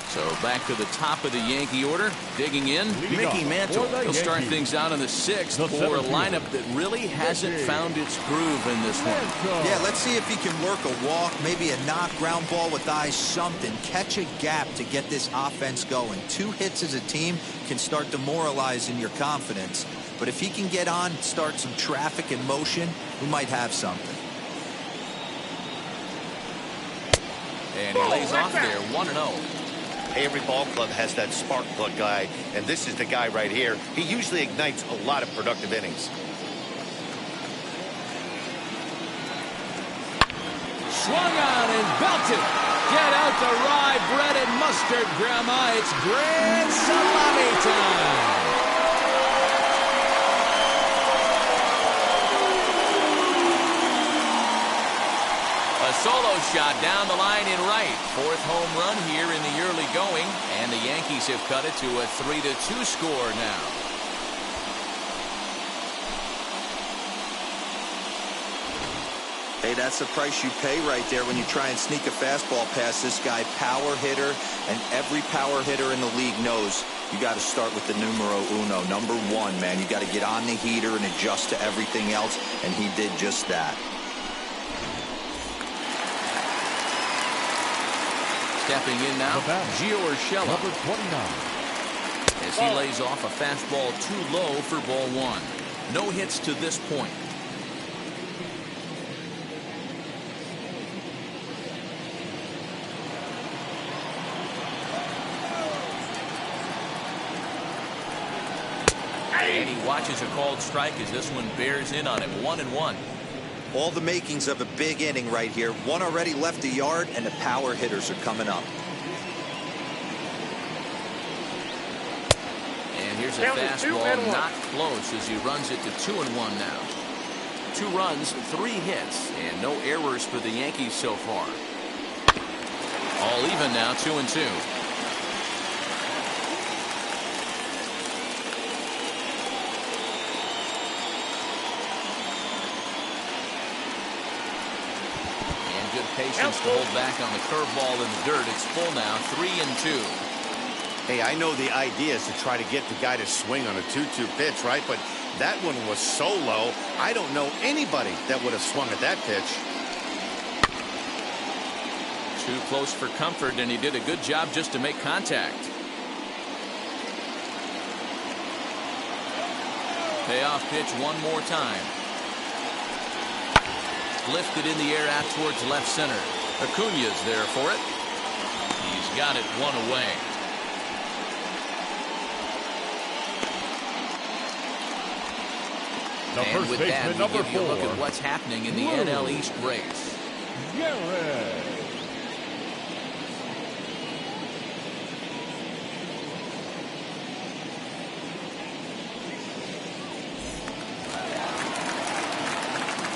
So back to the top of the Yankee order, digging in, Mickey Mantle. He'll start things out in the 6th for a lineup that really hasn't found its groove in this one. Yeah, let's see if he can work a walk, maybe a knock, ground ball with eyes, something. Catch a gap to get this offense going. 2 hits as a team can start demoralizing your confidence. But if he can get on, start some traffic in motion, we might have something. And he lays off there, 1-0. Every ball club has that spark plug guy, and this is the guy right here. He usually ignites a lot of productive innings. Swung on and belted. Get out the rye bread and mustard, Grandma. It's grand salami time. A solo shot down the line in right. 4th home run here in the early going, and the Yankees have cut it to a 3-2 score now. Hey, that's the price you pay right there when you try and sneak a fastball past this guy. Power hitter, and every power hitter in the league knows you got to start with the numero uno, number 1, man. You got to get on the heater and adjust to everything else, and he did just that. Stepping in now, Giancarlo, number 29. as he lays off a fastball too low for ball 1. No hits to this point. And he watches a called strike as this one bears in on him. 1-1. All the makings of a big inning right here. One already left the yard, and the power hitters are coming up. And here's a fastball not close as he runs it to 2-1 now. 2 runs, 3 hits, and no errors for the Yankees so far. All even now, 2-2. patience to hold back on the curveball in the dirt. It's full now, 3-2. Hey, I know the idea is to try to get the guy to swing on a 2-2 pitch, right? But that one was so low, I don't know anybody that would have swung at that pitch. Too close for comfort, and he did a good job just to make contact. Payoff pitch one more time. Lifted in the air out towards left center. Acuña's there for it. He's got it one away. And with that, we give you a look at what's happening in the NL East race.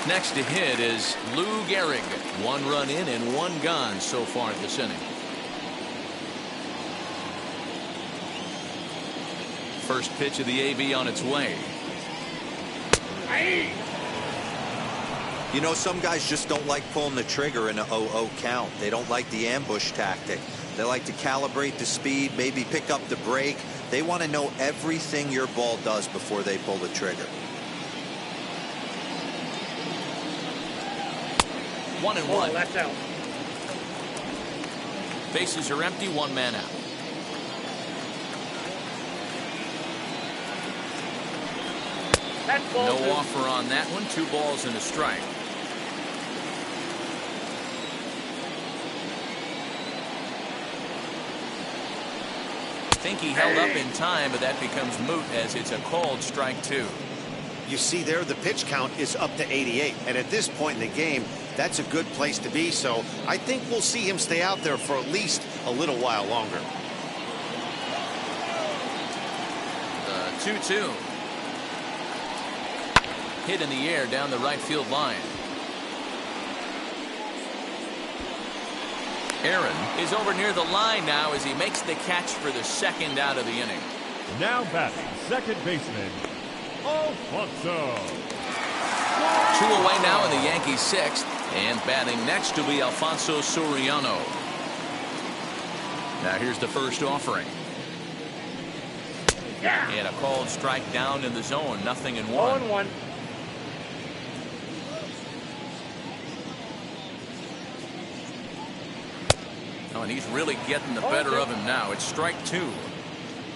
Next to hit is Lou Gehrig. 1 run in and 1 gone so far this inning. First pitch of the AB on its way. You know, some guys just don't like pulling the trigger in a 0-0 count. They don't like the ambush tactic. They like to calibrate the speed, maybe pick up the brake. They want to know everything your ball does before they pull the trigger. 1-1. Oh, that's out. Bases are empty, 1 man out. That's ball No 2. offer on that one. 2 balls and a strike. I think he held up in time, but that becomes moot as it's a called strike 2. You see there, the pitch count is up to 88. And at this point in the game, that's a good place to be. So I think we'll see him stay out there for at least a little while longer. 2-2. Hit in the air down the right field line. Aaron is over near the line now as he makes the catch for the second out of the inning. Now batting, second baseman, Alfonso. 2 away now in the Yankees' 6th, and batting next to be Alfonso Soriano. Now here's the first offering. Yeah. And a called strike down in the zone, 0-1. 0-1. Oh, and he's really getting the better of him now. It's strike 2.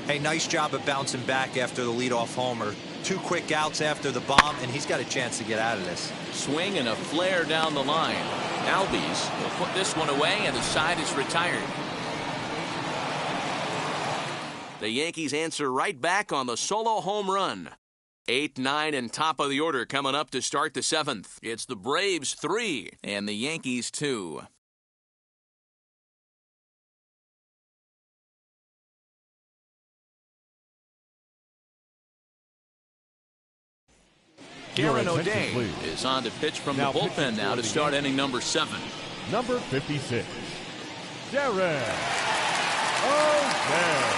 Hey, nice job of bouncing back after the leadoff homer. 2 quick outs after the bomb, and he's got a chance to get out of this. Swing and a flare down the line. Albies will put this one away, and the side is retired. The Yankees answer right back on the solo home run. 8, 9, and top of the order coming up to start the 7th. It's the Braves 3 and the Yankees 2. Karen O'Day is on to pitch from the bullpen now to start inning number 7. Number 56, Darren O'Day.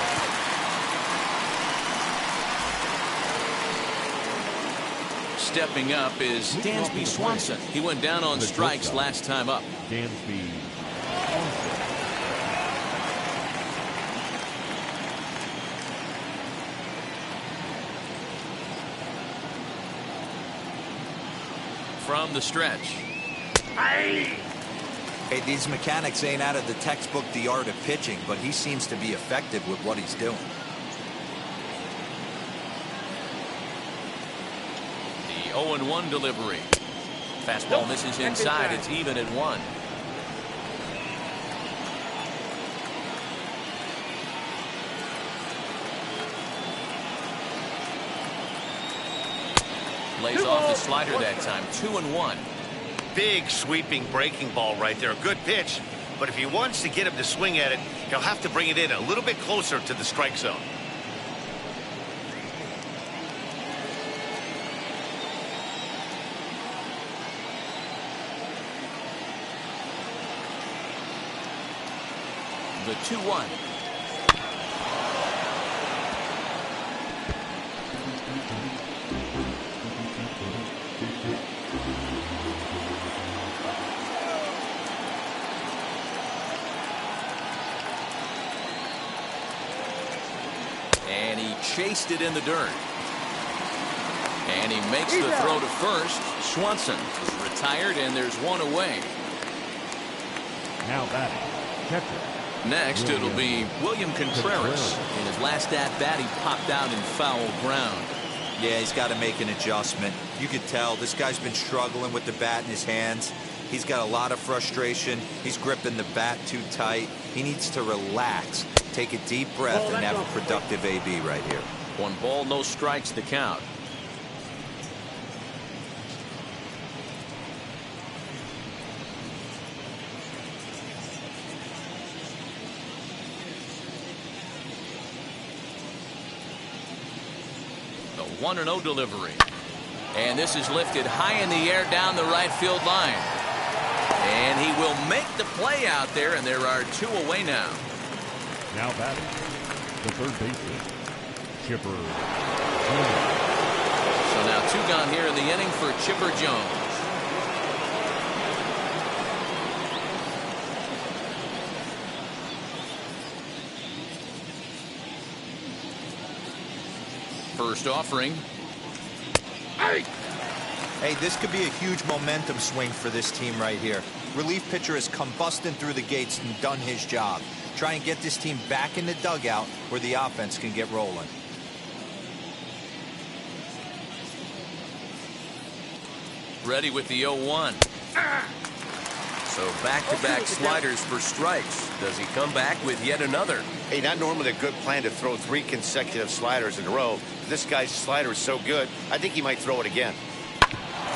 Stepping up is Dansby Swanson. He went down on strikes last time up. Dansby Swanson. From the stretch. Hey, these mechanics ain't out of the textbook The Art of Pitching, but he seems to be effective with what he's doing. The 0-1 delivery. Fastball misses inside. It's even at 1. Lays off the slider that time. 2-1. Big sweeping breaking ball right there. Good pitch. But if he wants to get him to swing at it, he'll have to bring it in a little bit closer to the strike zone. The 2-1. chased it in the dirt. And he makes the throw to first. Swanson is retired, and there's one away. Now batting, catcher. Next, it'll be William Contreras. In his last at-bat, he popped out in foul ground. Yeah, he's got to make an adjustment. You could tell this guy's been struggling with the bat in his hands. He's got a lot of frustration. He's gripping the bat too tight. He needs to relax, take a deep breath, and have a productive AB right here. 1 ball, no strikes, the count. The 1-0 delivery. And this is lifted high in the air down the right field line. And he will make the play out there, and there are 2 away now. Now batting, the third baseman, Chipper Jones. So now 2 gone here in the inning for Chipper Jones. First offering. Hey, this could be a huge momentum swing for this team right here. Relief pitcher has come busting through the gates and done his job. Try and get this team back in the dugout where the offense can get rolling. Ready with the 0-1. So back-to-back sliders for strikes. Does he come back with yet another? Hey, not normally a good plan to throw 3 consecutive sliders in a row. This guy's slider is so good, I think he might throw it again.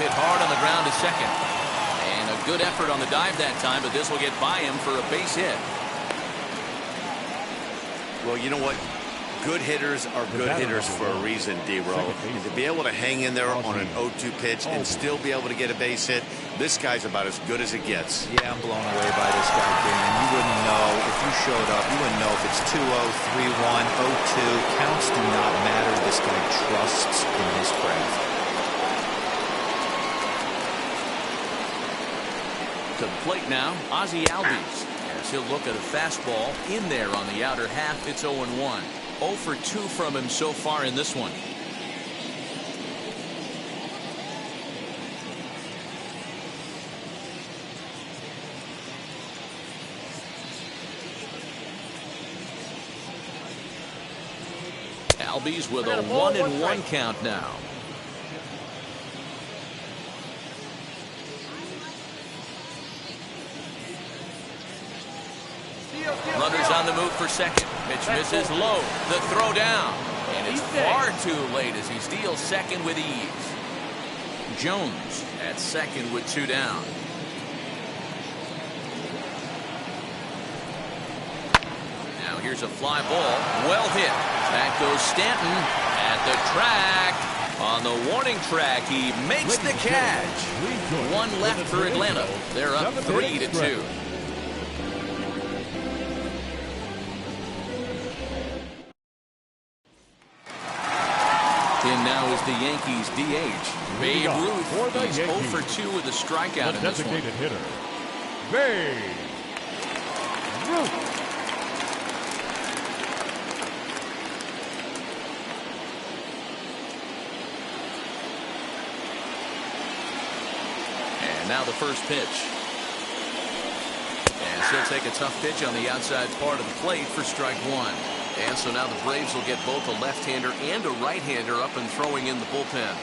Hit hard on the ground to second. And a good effort on the dive that time, but this will get by him for a base hit. Well, you know what? Good hitters are good hitters for a reason, D-Row. And to be able to hang in there on an 0-2 pitch and still be able to get a base hit, this guy's about as good as it gets. Yeah, I'm blown away by this guy, Dan. You wouldn't know if you showed up. You wouldn't know if it's 2-0, 3-1, 0-2. Counts do not matter. This guy trusts in his craft. To the plate now, Ozzie Albies. As he'll look at a fastball in there on the outer half. It's 0-1. 0 for 2 from him so far in this one. Albies with a 1-1 count now. Runners on the move for second. Pitch misses low. The throw down. And it's far too late as he steals second with ease. Jones at second with 2 down. Now here's a fly ball. Well hit. Back goes Stanton at the track. On the warning track, he makes the catch. 1 left for Atlanta. They're up 3-2. In now is the Yankees DH. Babe Ruth. He's 0 for 2 with a strikeout in this one. Designated hitter, Babe Ruth. And now the first pitch. And she'll take a tough pitch on the outside part of the plate for strike 1. And so now the Braves will get both a left-hander and a right-hander up and throwing in the bullpen.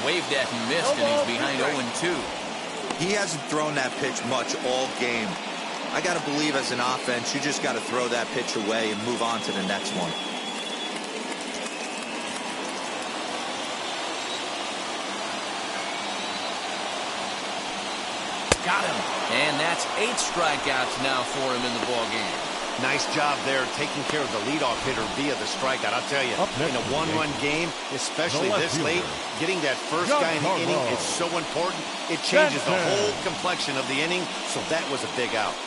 Waved at and missed, and he's behind 0-2. He hasn't thrown that pitch much all game. I got to believe as an offense, you just got to throw that pitch away and move on to the next one. Got him. And that's 8 strikeouts now for him in the ballgame. Nice job there taking care of the leadoff hitter via the strikeout. I'll tell you, in a 1-run game, especially this late, getting that first guy in the inning is so important. It changes the whole complexion of the inning, so that was a big out.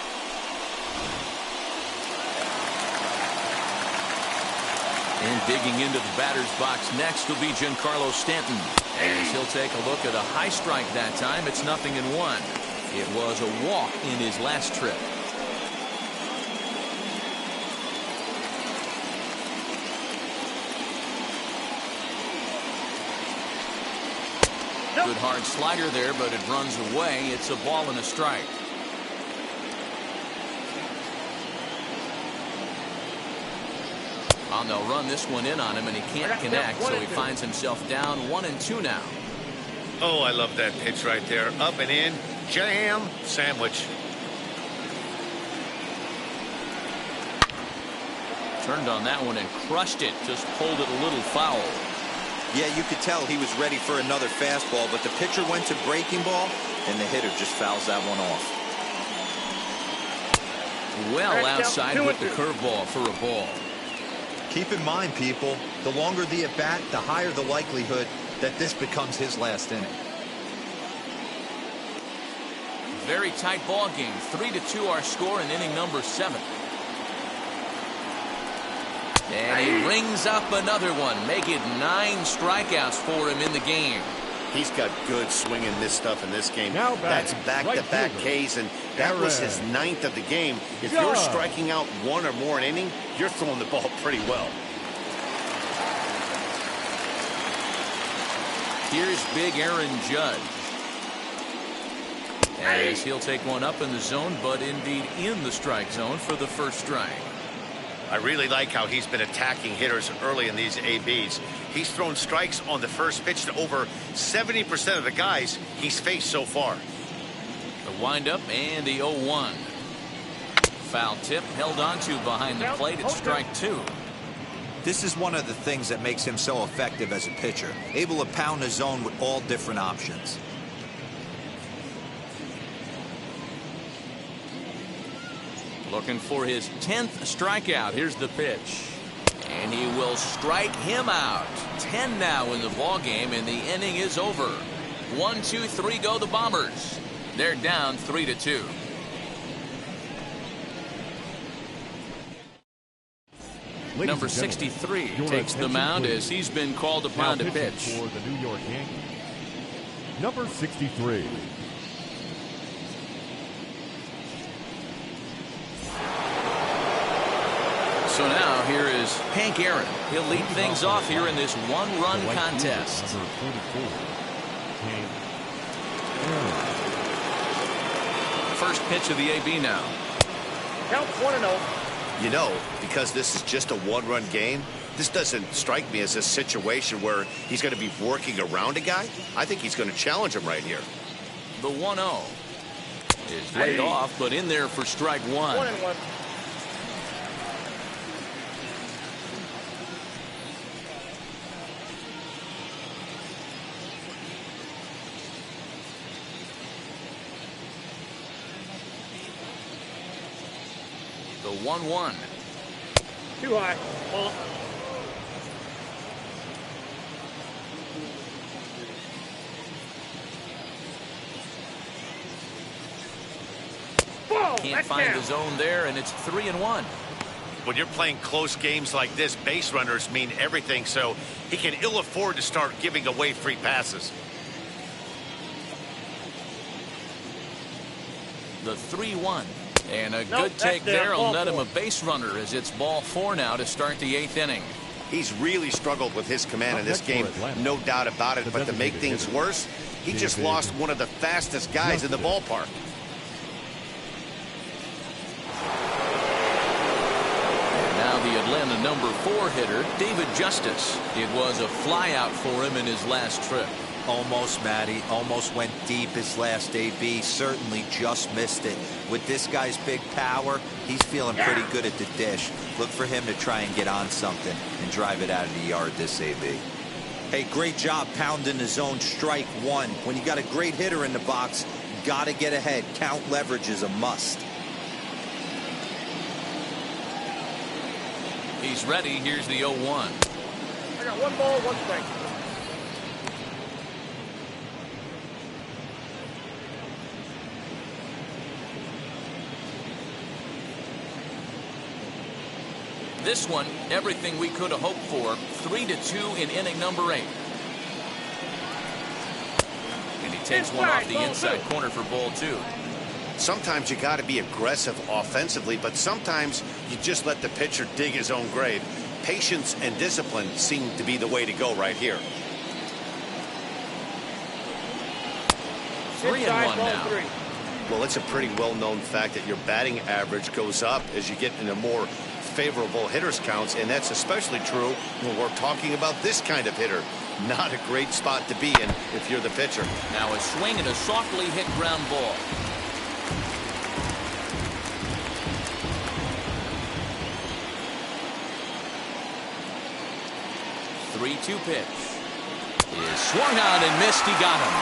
And digging into the batter's box next will be Giancarlo Stanton. As he'll take a look at a high strike that time. It's 0-1. It was a walk in his last trip. Good hard slider there, but it runs away. It's a ball and a strike. And they'll run this one in on him, and he can't connect, so he finds himself down 1-2 now. Oh, I love that pitch right there. Up and in, jam, sandwich. Turned on that one and crushed it. Just pulled it a little foul. Yeah, you could tell he was ready for another fastball, but the pitcher went to breaking ball, and the hitter just fouls that one off. Well outside with the curveball for a ball. Keep in mind, people, the longer the at-bat, the higher the likelihood that this becomes his last inning. Very tight ball game. 3-2 our score in inning number 7. And he rings up another one. Make it 9 strikeouts for him in the game. He's got good swing and miss stuff in this game. Now That's back-to-back Ks, and that was his 9th of the game. If you're striking out 1 or more an inning, you're throwing the ball pretty well. Here's big Aaron Judge. As he'll take one up in the zone, but indeed in the strike zone for the first strike. I really like how he's been attacking hitters early in these ABs. He's thrown strikes on the first pitch to over 70% of the guys he's faced so far. The windup and the 0-1. Foul tip held onto behind the plate at strike 2. This is one of the things that makes him so effective as a pitcher, able to pound the zone with all different options. Looking for his 10th strikeout. Here's the pitch. And he will strike him out. 10 now in the ball game, and the inning is over. 1, 2, 3 go the Bombers. They're down 3-2. Number 63 takes the mound as he's been called upon to pitch. For the New York Yankees, number 63. So now here is Hank Aaron. He'll lead things off here in this one-run contest. Number 44, Hank Aaron. First pitch of the AB now. Count 1-0. You know, because this is just a 1-run game, this doesn't strike me as a situation where he's going to be working around a guy. I think he's going to challenge him right here. The 1-0 is laid off, but in there for strike 1. 1-1. The 1-1. Too high. Ball. Whoa, Can't find the zone there, and it's 3-1. When you're playing close games like this, base runners mean everything, so he can ill afford to start giving away free passes. The 3-1. And a good take there will net him a base runner as it's ball 4 now to start the 8th inning. He's really struggled with his command in this game, no doubt about it. But to make things worse, he just lost one of the fastest guys in the ballpark. And now the Atlanta number 4 hitter, David Justice. It was a flyout for him in his last trip. Almost, Matty. Almost went deep his last AB. Certainly just missed it. With this guy's big power, he's feeling pretty good at the dish. Look for him to try and get on something and drive it out of the yard this AB. Hey, great job pounding the zone. Strike 1. When you got a great hitter in the box, got to get ahead. Count leverage is a must. He's ready. Here's the 0-1. I got 1 ball, 1 strike. This one, everything we could have hoped for. 3-2 in inning number 8. And he takes one off the inside corner for ball 2. Sometimes you got to be aggressive offensively, but sometimes you just let the pitcher dig his own grave. Patience and discipline seem to be the way to go right here. 3-1 now. Well, it's a pretty well-known fact that your batting average goes up as you get into more favorable hitters counts, and that's especially true when we're talking about this kind of hitter. Not a great spot to be in if you're the pitcher. Now a swing and a softly hit ground ball. 3-2 pitch. Is swung on and missed. He got him.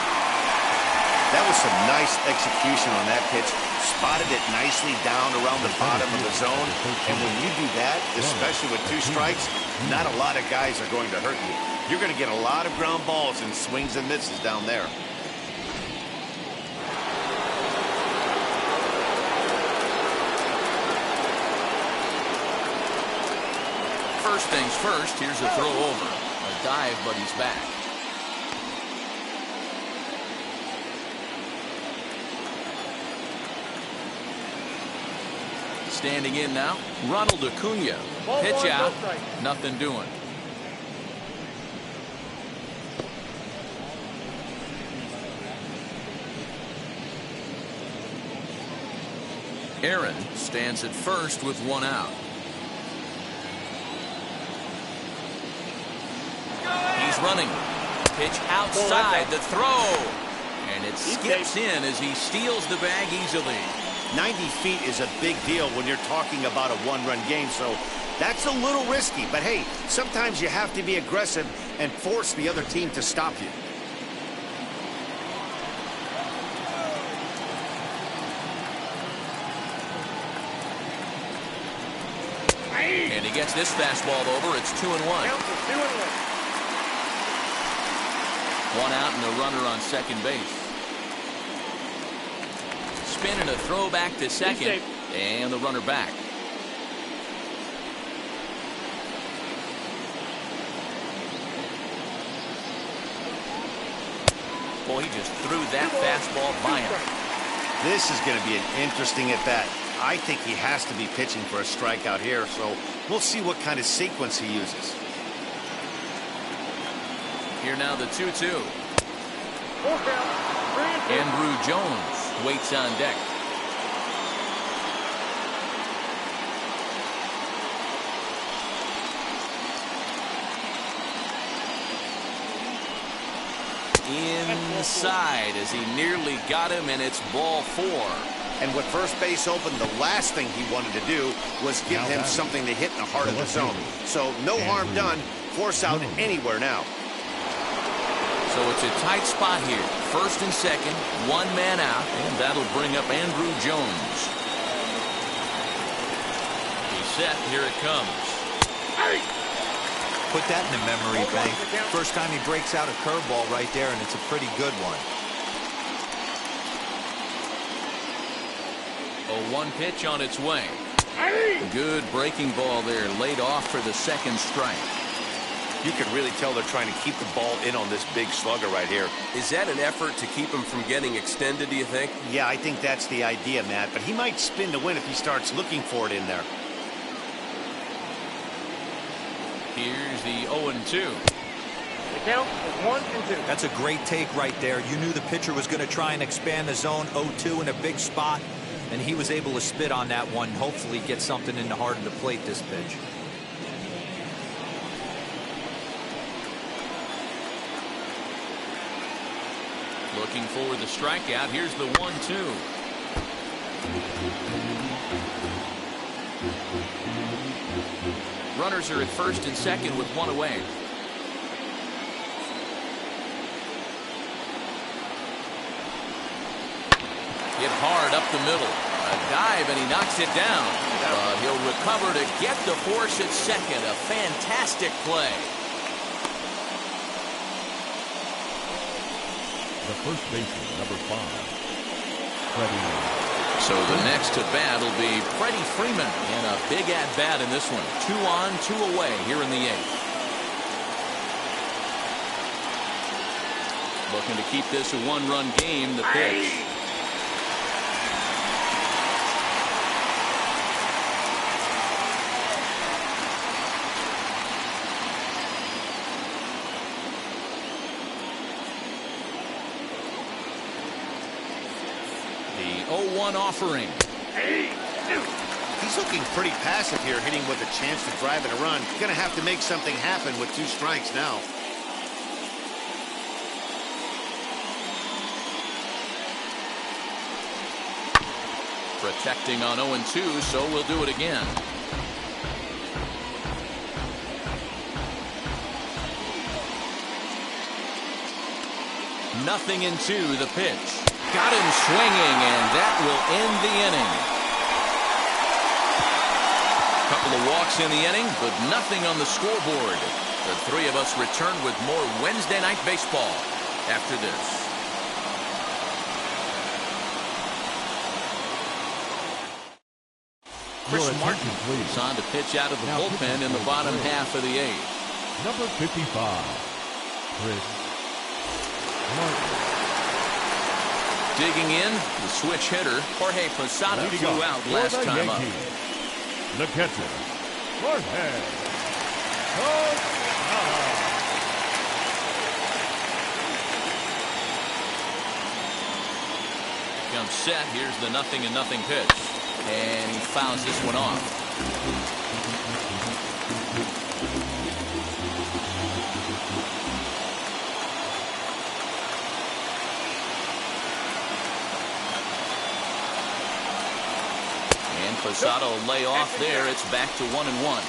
That was some nice execution on that pitch. Spotted it nicely down around the bottom of the zone. And when you do that, especially with 2 strikes, not a lot of guys are going to hurt you. You're going to get a lot of ground balls and swings and misses down there. First things first, here's a throw over. A dive, but he's back. Standing in now, Ronald Acuna. Pitch out, nothing doing. Aaron stands at first with 1 out. He's running. Pitch outside the throw. And it skips in as he steals the bag easily. 90 feet is a big deal when you're talking about a 1-run game, so that's a little risky. But hey, sometimes you have to be aggressive and force the other team to stop you. And he gets this fastball over. It's 2-1. 1 out and a runner on second base. Spin and a throw back to second, and the runner back. Boy, he just threw that fastball by him. This is going to be an interesting at-bat. I think he has to be pitching for a strikeout here, so we'll see what kind of sequence he uses. Here now the 2-2. Andrew Jones waits on deck. Inside as he nearly got him, and it's ball 4. And with first base open, the last thing he wanted to do was give him something to hit in the heart of the zone. So no harm done. Force out anywhere now. So it's a tight spot here. First and second, 1 man out, and that'll bring up Andrew Jones. He's set. Here it comes. Put that in the memory bank. First time he breaks out a curveball right there, and it's a pretty good one. A 1 pitch on its way. Good breaking ball there, laid off for the second strike. You can really tell they're trying to keep the ball in on this big slugger right here. Is that an effort to keep him from getting extended, do you think? Yeah, I think that's the idea, Matt. But he might spin to win if he starts looking for it in there. Here's the 0-2. The count is 1-2. That's a great take right there. You knew the pitcher was going to try and expand the zone. 0-2 in a big spot, and he was able to spit on that one. Hopefully get something in the heart of the plate this pitch. Looking for the strikeout. Here's the 1-2. Runners are at first and second with 1 away. Hit hard up the middle. A dive, and he knocks it down. He'll recover to get the force at second. A fantastic play. The first baseman, number 5, Freddie So the next to bat will be Freddie Freeman, and a big at-bat in this one. 2 on, 2 away here in the 8th. Looking to keep this a 1-run game. The pitch. The 0-1 offering. He's looking pretty passive here, hitting with a chance to drive and a run. Going to have to make something happen with 2 strikes now. Protecting on 0-2, so we'll do it again. Nothing in 2, the pitch. Got him swinging, and that will end the inning. Couple of walks in the inning, but nothing on the scoreboard. The 3 of us return with more Wednesday night baseball after this. Chris Martin is on to pitch out of the bullpen in the bottom half of the 8th. Number 55, Chris Martin. Digging in, the switch hitter, Jorge Posada flew out last time up. The catcher, Jorge Posada. Comes set, here's the 0-0 pitch. And he fouls this one off. And Posada will lay off there. It's back to 1-1.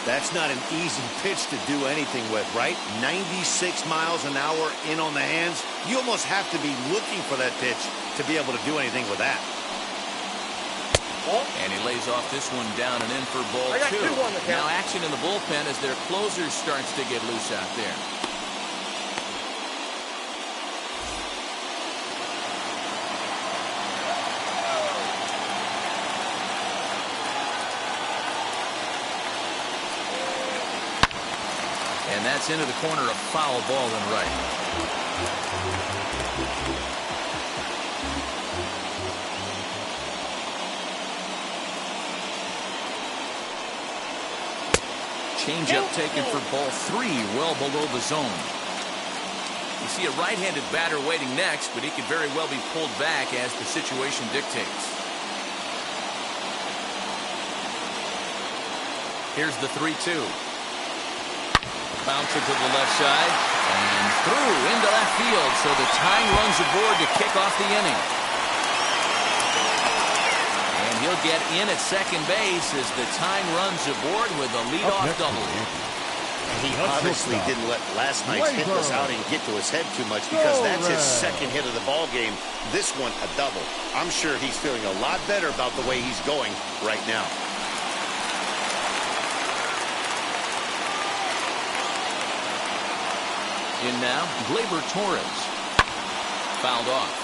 That's not an easy pitch to do anything with, right? 96 miles an hour in on the hands. You almost have to be looking for that pitch to be able to do anything with that. And he lays off this one down and in for ball 2. Now action in the bullpen as their closer starts to get loose out there. And that's into the corner, a foul ball and right. Changeup taken for ball 3, well below the zone. You see a right-handed batter waiting next, but he could very well be pulled back as the situation dictates. Here's the 3-2. Bouncer to the left side and through into left field, so the tying runs aboard to kick off the inning. He'll get in at second base as the tying runs aboard with a leadoff double. He obviously didn't let last night's hitless outing get to his head too much, because that's his second hit of the ball game. This one a double. I'm sure he's feeling a lot better about the way he's going right now. In now, Gleyber Torres. Fouled off.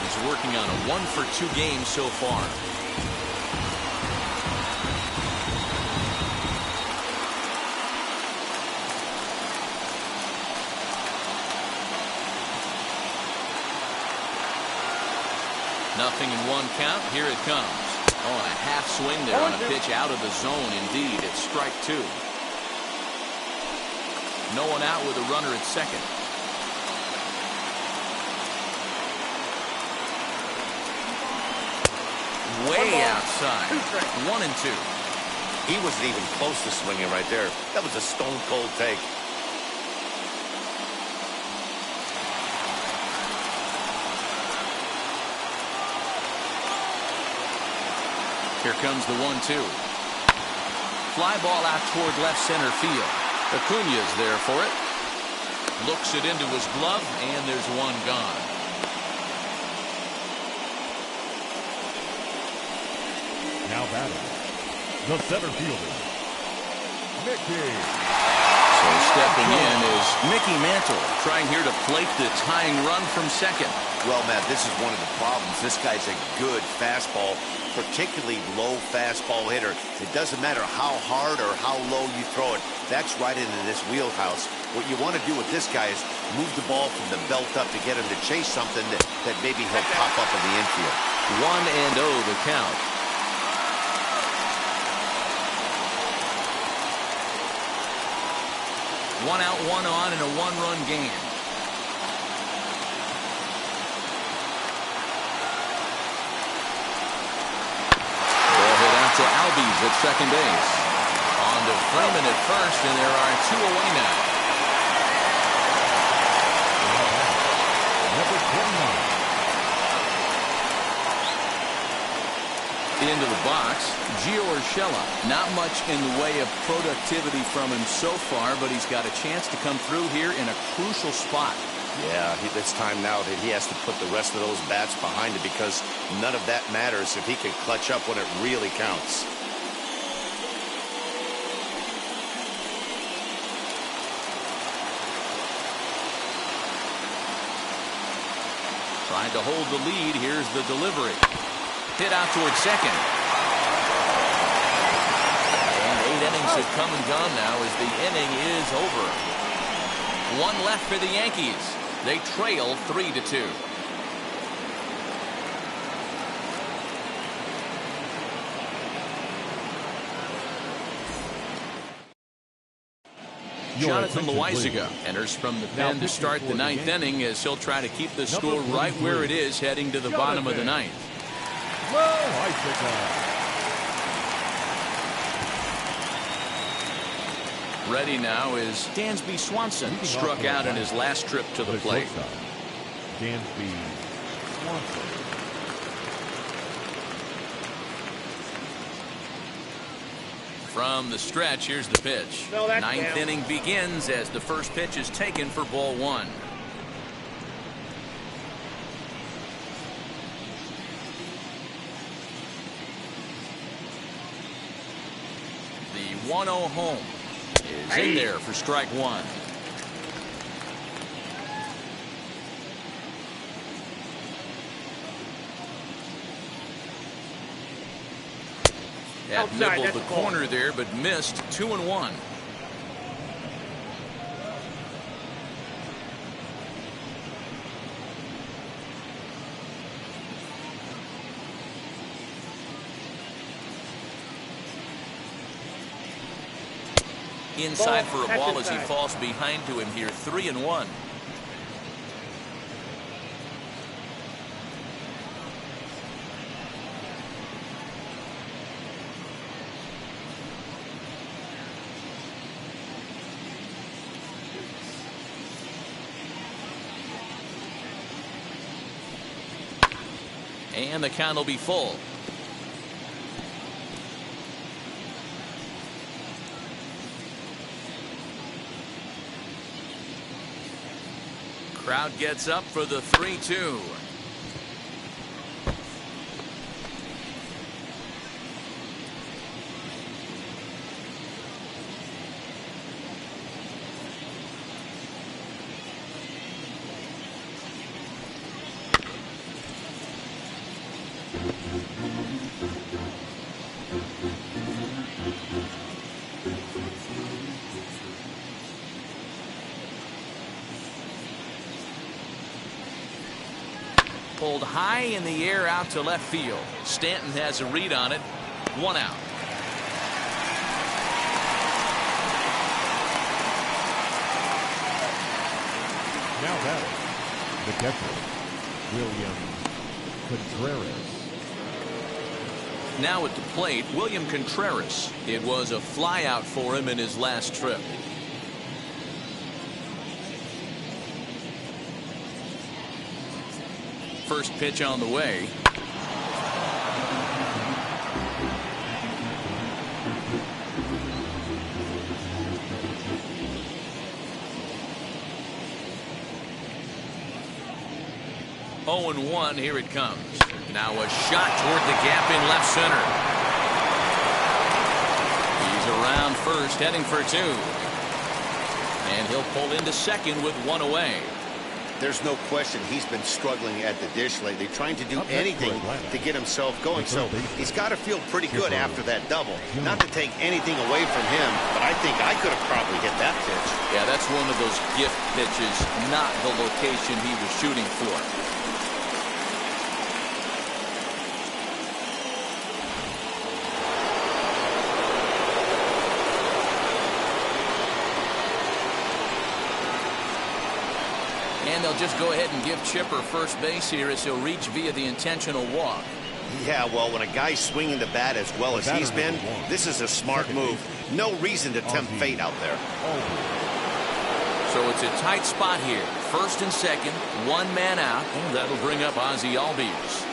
He's working on a 1-for-2 game so far. Nothing in 1 count. Here it comes. Oh, and a half swing there on a pitch out of the zone. Indeed, it's strike 2. No one out with a runner at second. Way outside. 1-2. He wasn't even close to swinging right there. That was a stone-cold take. Here comes the 1-2. Fly ball out toward left center field. Acuña's there for it. Looks it into his glove, and there's one gone. Now batting, the center fielder, Mickey. So stepping in is Mickey Mantle, trying here to plate the tying run from second. Well, Matt, this is one of the problems. This guy's a good fastball, particularly low fastball hitter. It doesn't matter how hard or how low you throw it. That's right into this wheelhouse. What you want to do with this guy is move the ball from the belt up to get him to chase something that maybe he'll pop up in the infield. 1-0 the count. One out, one on in a one-run game. Ball hit out to Albies at second base. On to Freeman at first, and there are two away now. Number 29. Into the box, Gio Urshela. Not much in the way of productivity from him so far, but he's got a chance to come through here in a crucial spot. Yeah, it's time now that he has to put the rest of those bats behind it, because none of that matters if he can clutch up when it really counts. Trying to hold the lead. Here's the delivery. Hit out towards second. And 8 innings have come and gone now as the inning is over. One left for the Yankees. They trail 3-2. Jonathan Loaizaga enters from the pen to start the ninth inning as he'll try to keep the score right where it is heading to the bottom of the ninth. Ready now is Dansby Swanson, struck out in his last trip to the plate. Dansby Swanson. From the stretch, here's the pitch. Ninth inning begins as the first pitch is taken for ball one. The 1-0 home is in there for strike one. That nibbled the corner there, but missed. 2-1. Inside for a ball as he falls behind to him here. 3-1. And the count will be full. Crowd gets up for the 3-2. Pulled high in the air out to left field. Stanton has a read on it. 1 out. Now batting, the catcher, William Contreras. Now at the plate, William Contreras. It was a flyout for him in his last trip. First pitch on the way. Oh, and 1. Here it comes. Now a shot toward the gap in left center. He's around first, heading for 2. And he'll pull into second with one away. There's no question he's been struggling at the dish lately, trying to do anything to get himself going. So he's got to feel pretty good after that double. Not to take anything away from him, but I think I could have probably hit that pitch. Yeah, that's one of those gift pitches, not the location he was shooting for. And they'll just go ahead and give Chipper first base here as he'll reach via the intentional walk. Yeah, well, when a guy's swinging the bat as well as he's been, this is a smart move. No reason to tempt fate out there. So it's a tight spot here. First and second, one man out, and that'll bring up Ozzie Albies.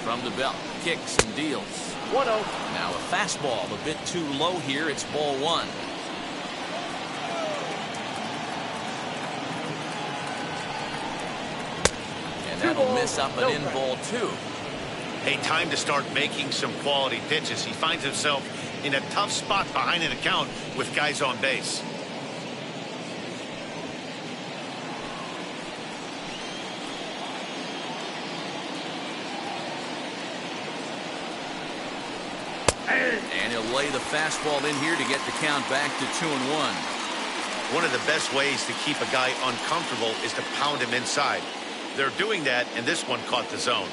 From the belt, kicks and deals. 1-0. Now a fastball a bit too low here. It's ball one. And that'll miss up and in ball two. Hey, time to start making some quality pitches. He finds himself in a tough spot behind an account with guys on base. And he'll lay the fastball in here to get the count back to 2-1. One of the best ways to keep a guy uncomfortable is to pound him inside. They're doing that, and this one caught the zone.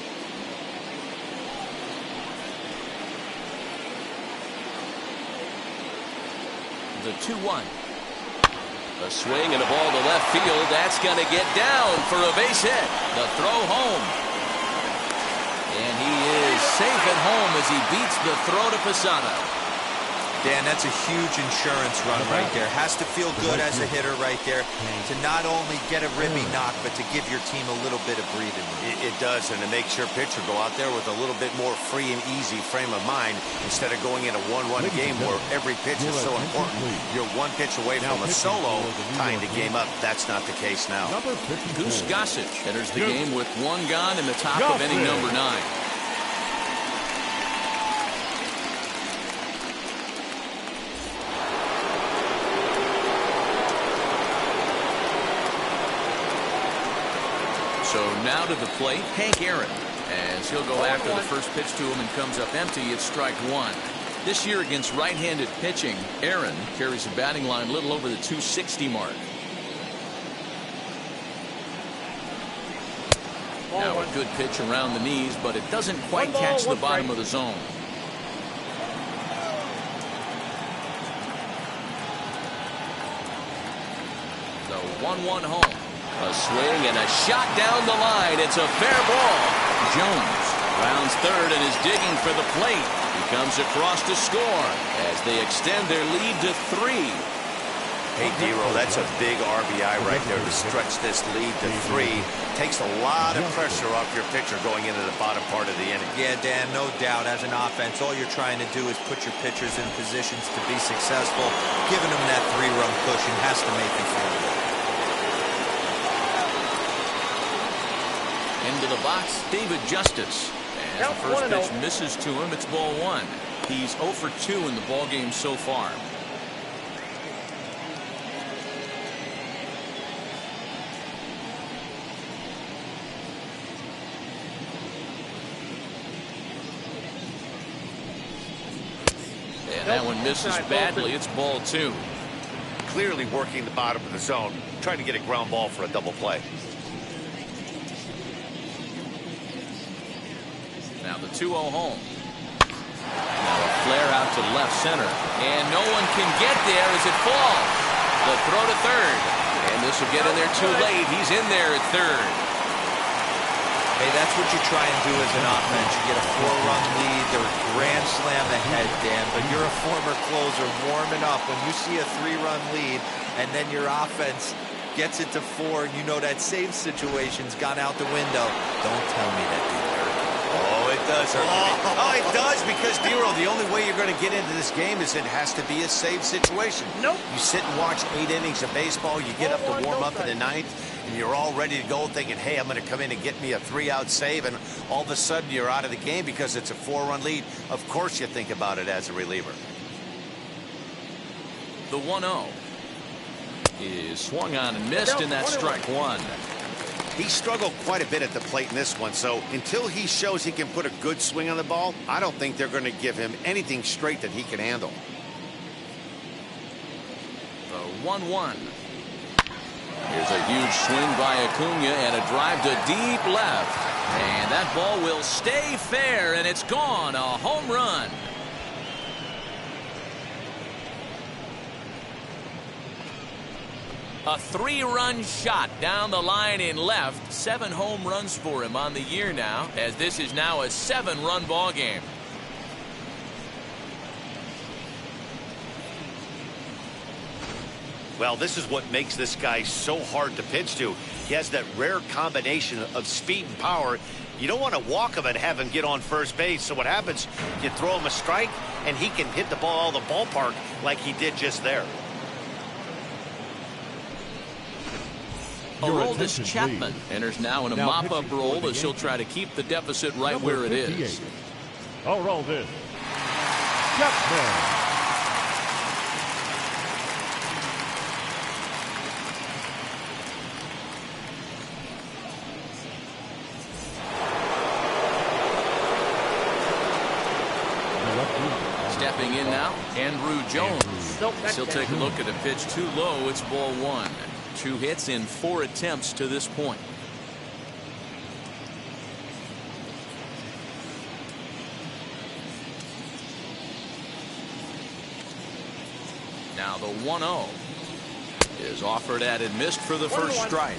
The 2-1. A swing and a ball to left field. That's going to get down for a base hit. The throw home. And he is safe at home as he beats the throw to Posada. Dan, that's a huge insurance run right there. Has to feel good as a hitter right there to not only get a ribby knock, but to give your team a little bit of breathing room. It does, and it makes your pitcher go out there with a little bit more free and easy frame of mind instead of going in a one-run game where every pitch is so important. You're one pitch away from a solo, tying the game up. That's not the case now. Goose Gossage enters the game with one gone in the top of inning number 9. So now to the plate, Hank Aaron, as he'll go after the first pitch to him and comes up empty. It's strike one. This year against right-handed pitching, Aaron carries a batting line a little over the 260 mark. Now a good pitch around the knees, but it doesn't quite catch the bottom of the zone. The 1-1 home. A swing and a shot down the line. It's a fair ball. Jones rounds third and is digging for the plate. He comes across to score as they extend their lead to 3. Hey, D-Roll, that's a big RBI right there to stretch this lead to 3. Takes a lot of pressure off your pitcher going into the bottom part of the inning. Yeah, Dan, no doubt. As an offense, all you're trying to do is put your pitchers in positions to be successful. Giving them that 3-run cushion has to make them feel good. Into the box, David Justice. As the first pitch misses to him, it's ball 1. He's 0 for 2 in the ballgame so far. And that one misses badly. It's ball 2. Clearly working the bottom of the zone, trying to get a ground ball for a double play. Now the 2-0 home. Now a flare out to left center. And no one can get there as it falls. The throw to third. And this will get in there too late. He's in there at third. Hey, that's what you try and do as an offense. You get a 4-run lead. They're grand slam ahead, Dan. But you're a former closer warming up. When you see a 3-run lead and then your offense gets it to 4 and you know that save situation's gone out the window, don't tell me that didn't hurt. Oh, it does hurt. Oh, it does, because, Dero, the only way you're going to get into this game is it has to be a save situation. Nope. You sit and watch 8 innings of baseball, you get up to warm up in the ninth, and you're all ready to go thinking, hey, I'm going to come in and get me a 3-out save, and all of a sudden you're out of the game because it's a 4-run lead. Of course you think about it as a reliever. The 1-0 is swung on and missed, and that's strike one. He struggled quite a bit at the plate in this one, so until he shows he can put a good swing on the ball, I don't think they're going to give him anything straight that he can handle. The 1-1. Here's a huge swing by Acuna and a drive to deep left. And that ball will stay fair, and it's gone. A home run. A 3-run shot down the line in left. 7 home runs for him on the year now, as this is now a 7-run ball game. Well, this is what makes this guy so hard to pitch to. He has that rare combination of speed and power. You don't want to walk him and have him get on first base. So what happens, you throw him a strike, and he can hit the ball out of the ballpark like he did just there. Aroldis Chapman enters now in a mop-up role as he'll try to keep the deficit right where it is. Aroldis Chapman. Stepping in now, Andrew Jones. He'll take a look at a pitch too low. It's ball 1. 2 hits in 4 attempts to this point. Now the 1-0 is offered at and missed for the first strike.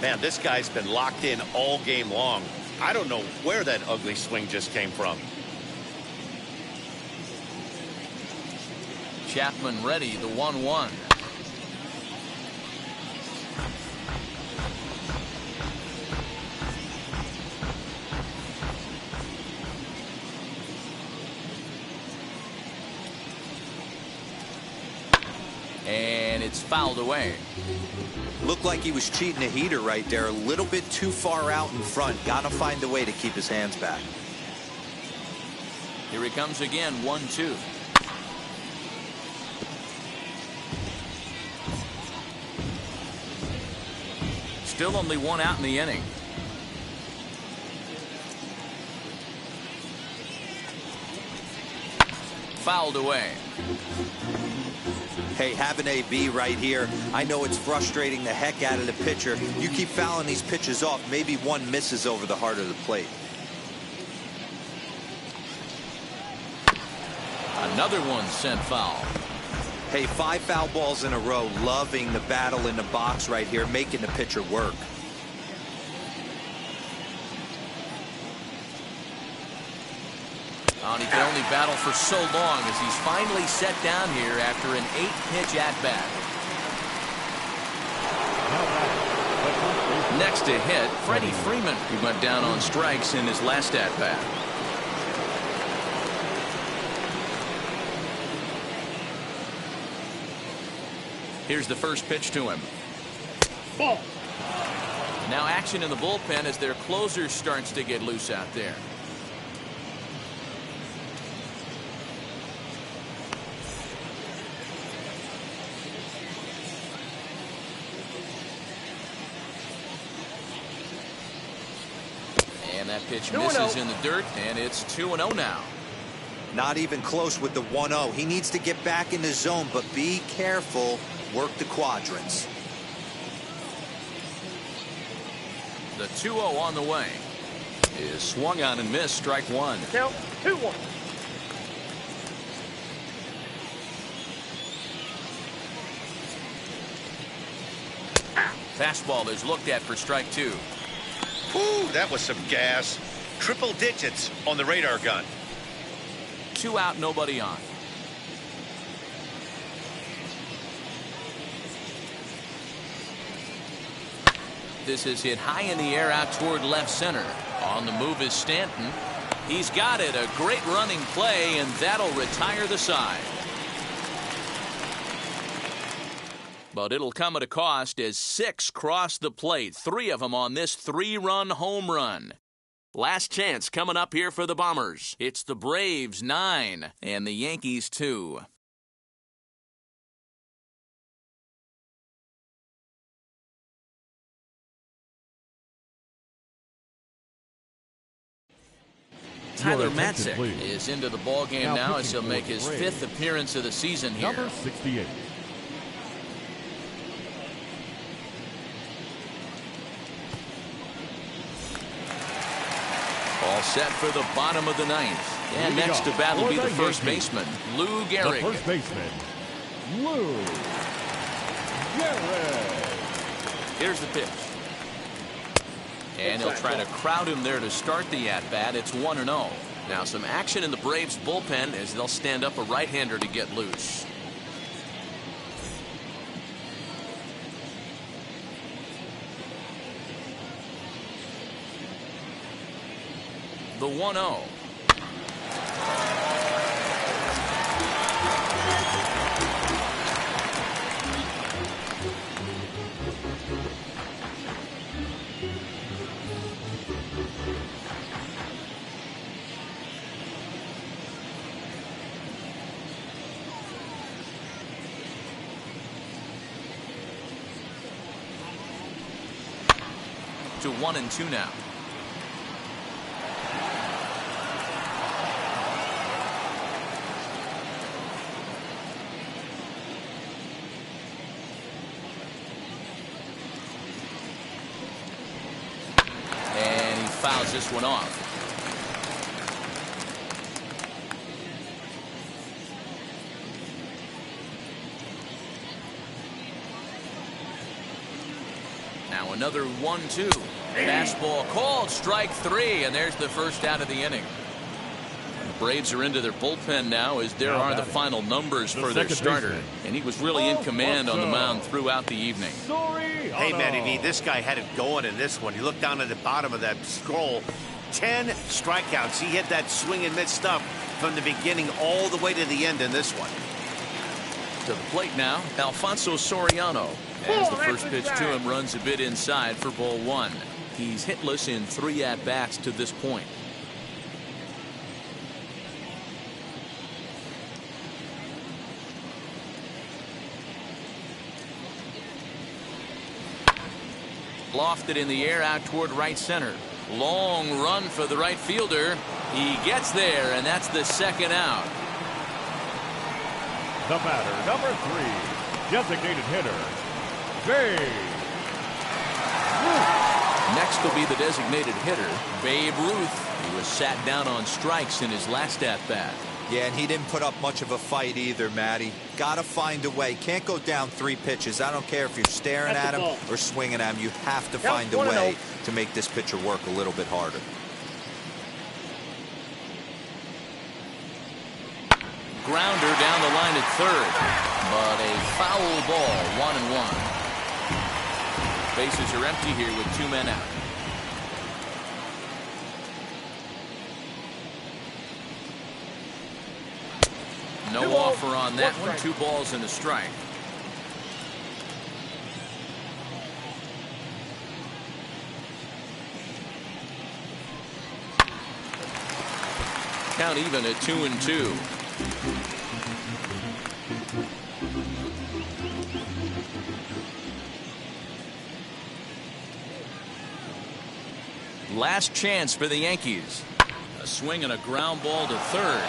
Man, this guy's been locked in all game long. I don't know where that ugly swing just came from. Chapman ready, the 1-1. And it's fouled away. Looked like he was cheating a heater right there. A little bit too far out in front. Got to find a way to keep his hands back. Here he comes again, 1-2. Still only 1 out in the inning. Fouled away. Hey, have an AB right here. I know it's frustrating the heck out of the pitcher. You keep fouling these pitches off, maybe one misses over the heart of the plate. Another one sent foul. Hey, 5 foul balls in a row. Loving the battle in the box right here, making the pitcher work. Oh, and he can only battle for so long as he's finally set down here after an 8-pitch at-bat. Next to hit, Freddie Freeman, who went down on strikes in his last at-bat. Here's the first pitch to him. Ball. Now action in the bullpen as their closer starts to get loose out there. And that pitch misses in the dirt, and it's 2-0 now. Not even close with the 1-0. He needs to get back in the zone, but be careful. Work the quadrants. The 2-0 on the way is swung on and missed, strike 1. Count 2-1. Fastball is looked at for strike 2. Ooh, that was some gas. Triple digits on the radar gun. 2 out, nobody on. This is hit high in the air out toward left center. On the move is Stanton. He's got it. A great running play, and that'll retire the side. But it'll come at a cost as 6 cross the plate, 3 of them on this 3-run home run. Last chance coming up here for the Bombers. It's the Braves 9 and the Yankees 2. Tyler Matson is into the ballgame now as he'll make his 5th appearance of the season here. Number 68. All set for the bottom of the 9th. And next to bat will be the first baseman, Lou Gehrig. The first baseman, Lou Gehrig. Here's the pitch. And he'll try to crowd him there to start the at-bat. It's 1-0. Now some action in the Braves bullpen as they'll stand up a right-hander to get loose. The 1-0. To 1-2 now. And he fouls this one off. Now another 1-2. Fastball called, strike 3, and there's the first out of the inning. The Braves are into their bullpen now as there are the final numbers for their starter. And he was really in command on the mound throughout the evening. Hey, Matty V, this guy had it going in this one. You look down at the bottom of that scroll. 10 strikeouts. He hit that swing and miss stuff from the beginning all the way to the end in this one. To the plate now, Alfonso Soriano. As the first pitch to him runs a bit inside for ball 1. He's hitless in 3 at-bats to this point. Lofted in the air out toward right center. Long run for the right fielder. He gets there, and that's the second out. The batter, number 3, designated hitter, Babe Ruth. Next will be the designated hitter, Babe Ruth. He was sat down on strikes in his last at-bat. Yeah, and he didn't put up much of a fight either, Matty. Got to find a way. Can't go down 3 pitches. I don't care if you're staring at him or swinging at him. You have to find a way to make this pitcher work a little bit harder. Grounder down the line at third, but a foul ball, 1-1. Bases are empty here with 2 men out. No offer on that one. 2 balls and a strike. Count even at 2-2. Last chance for the Yankees. A swing and a ground ball to third.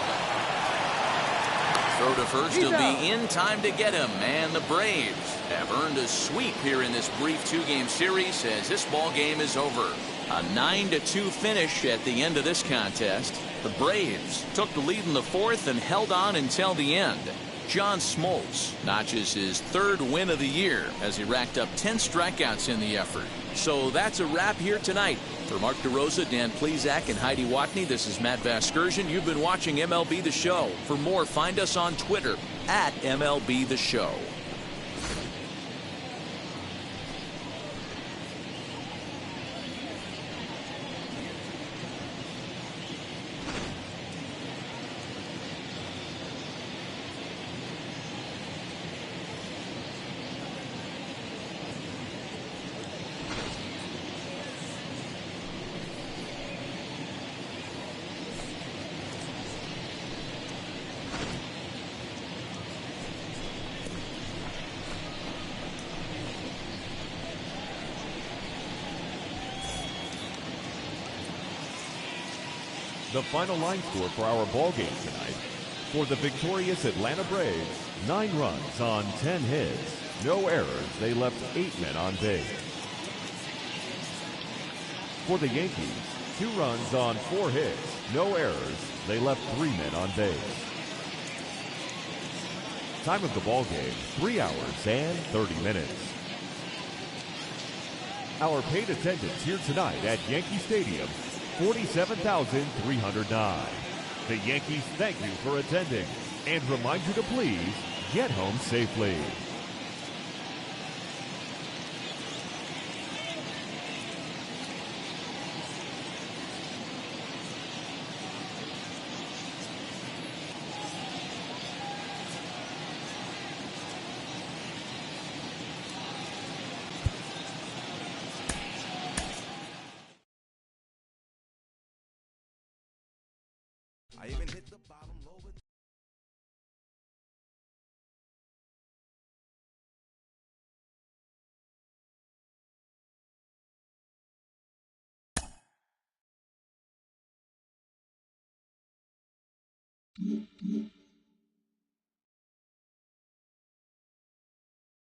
Throw to first will be in time to get him, and the Braves have earned a sweep here in this brief 2-game series as this ball game is over. A 9-2 finish at the end of this contest. The Braves took the lead in the 4th and held on until the end. John Smoltz notches his 3rd win of the year as he racked up 10 strikeouts in the effort. So that's a wrap here tonight. For Mark DeRosa, Dan Plesac, and Heidi Watney, this is Matt Vasgersian. You've been watching MLB The Show. For more, find us on Twitter at MLB The Show. The final line score for our ball game tonight. For the victorious Atlanta Braves, 9 runs on 10 hits. No errors. They left 8 men on base. For the Yankees, 2 runs on 4 hits. No errors. They left 3 men on base. Time of the ball game, 3 hours and 30 minutes. Our paid attendance here tonight at Yankee Stadium, 47,309. The Yankees thank you for attending and remind you to please get home safely. I even hit the bottom low with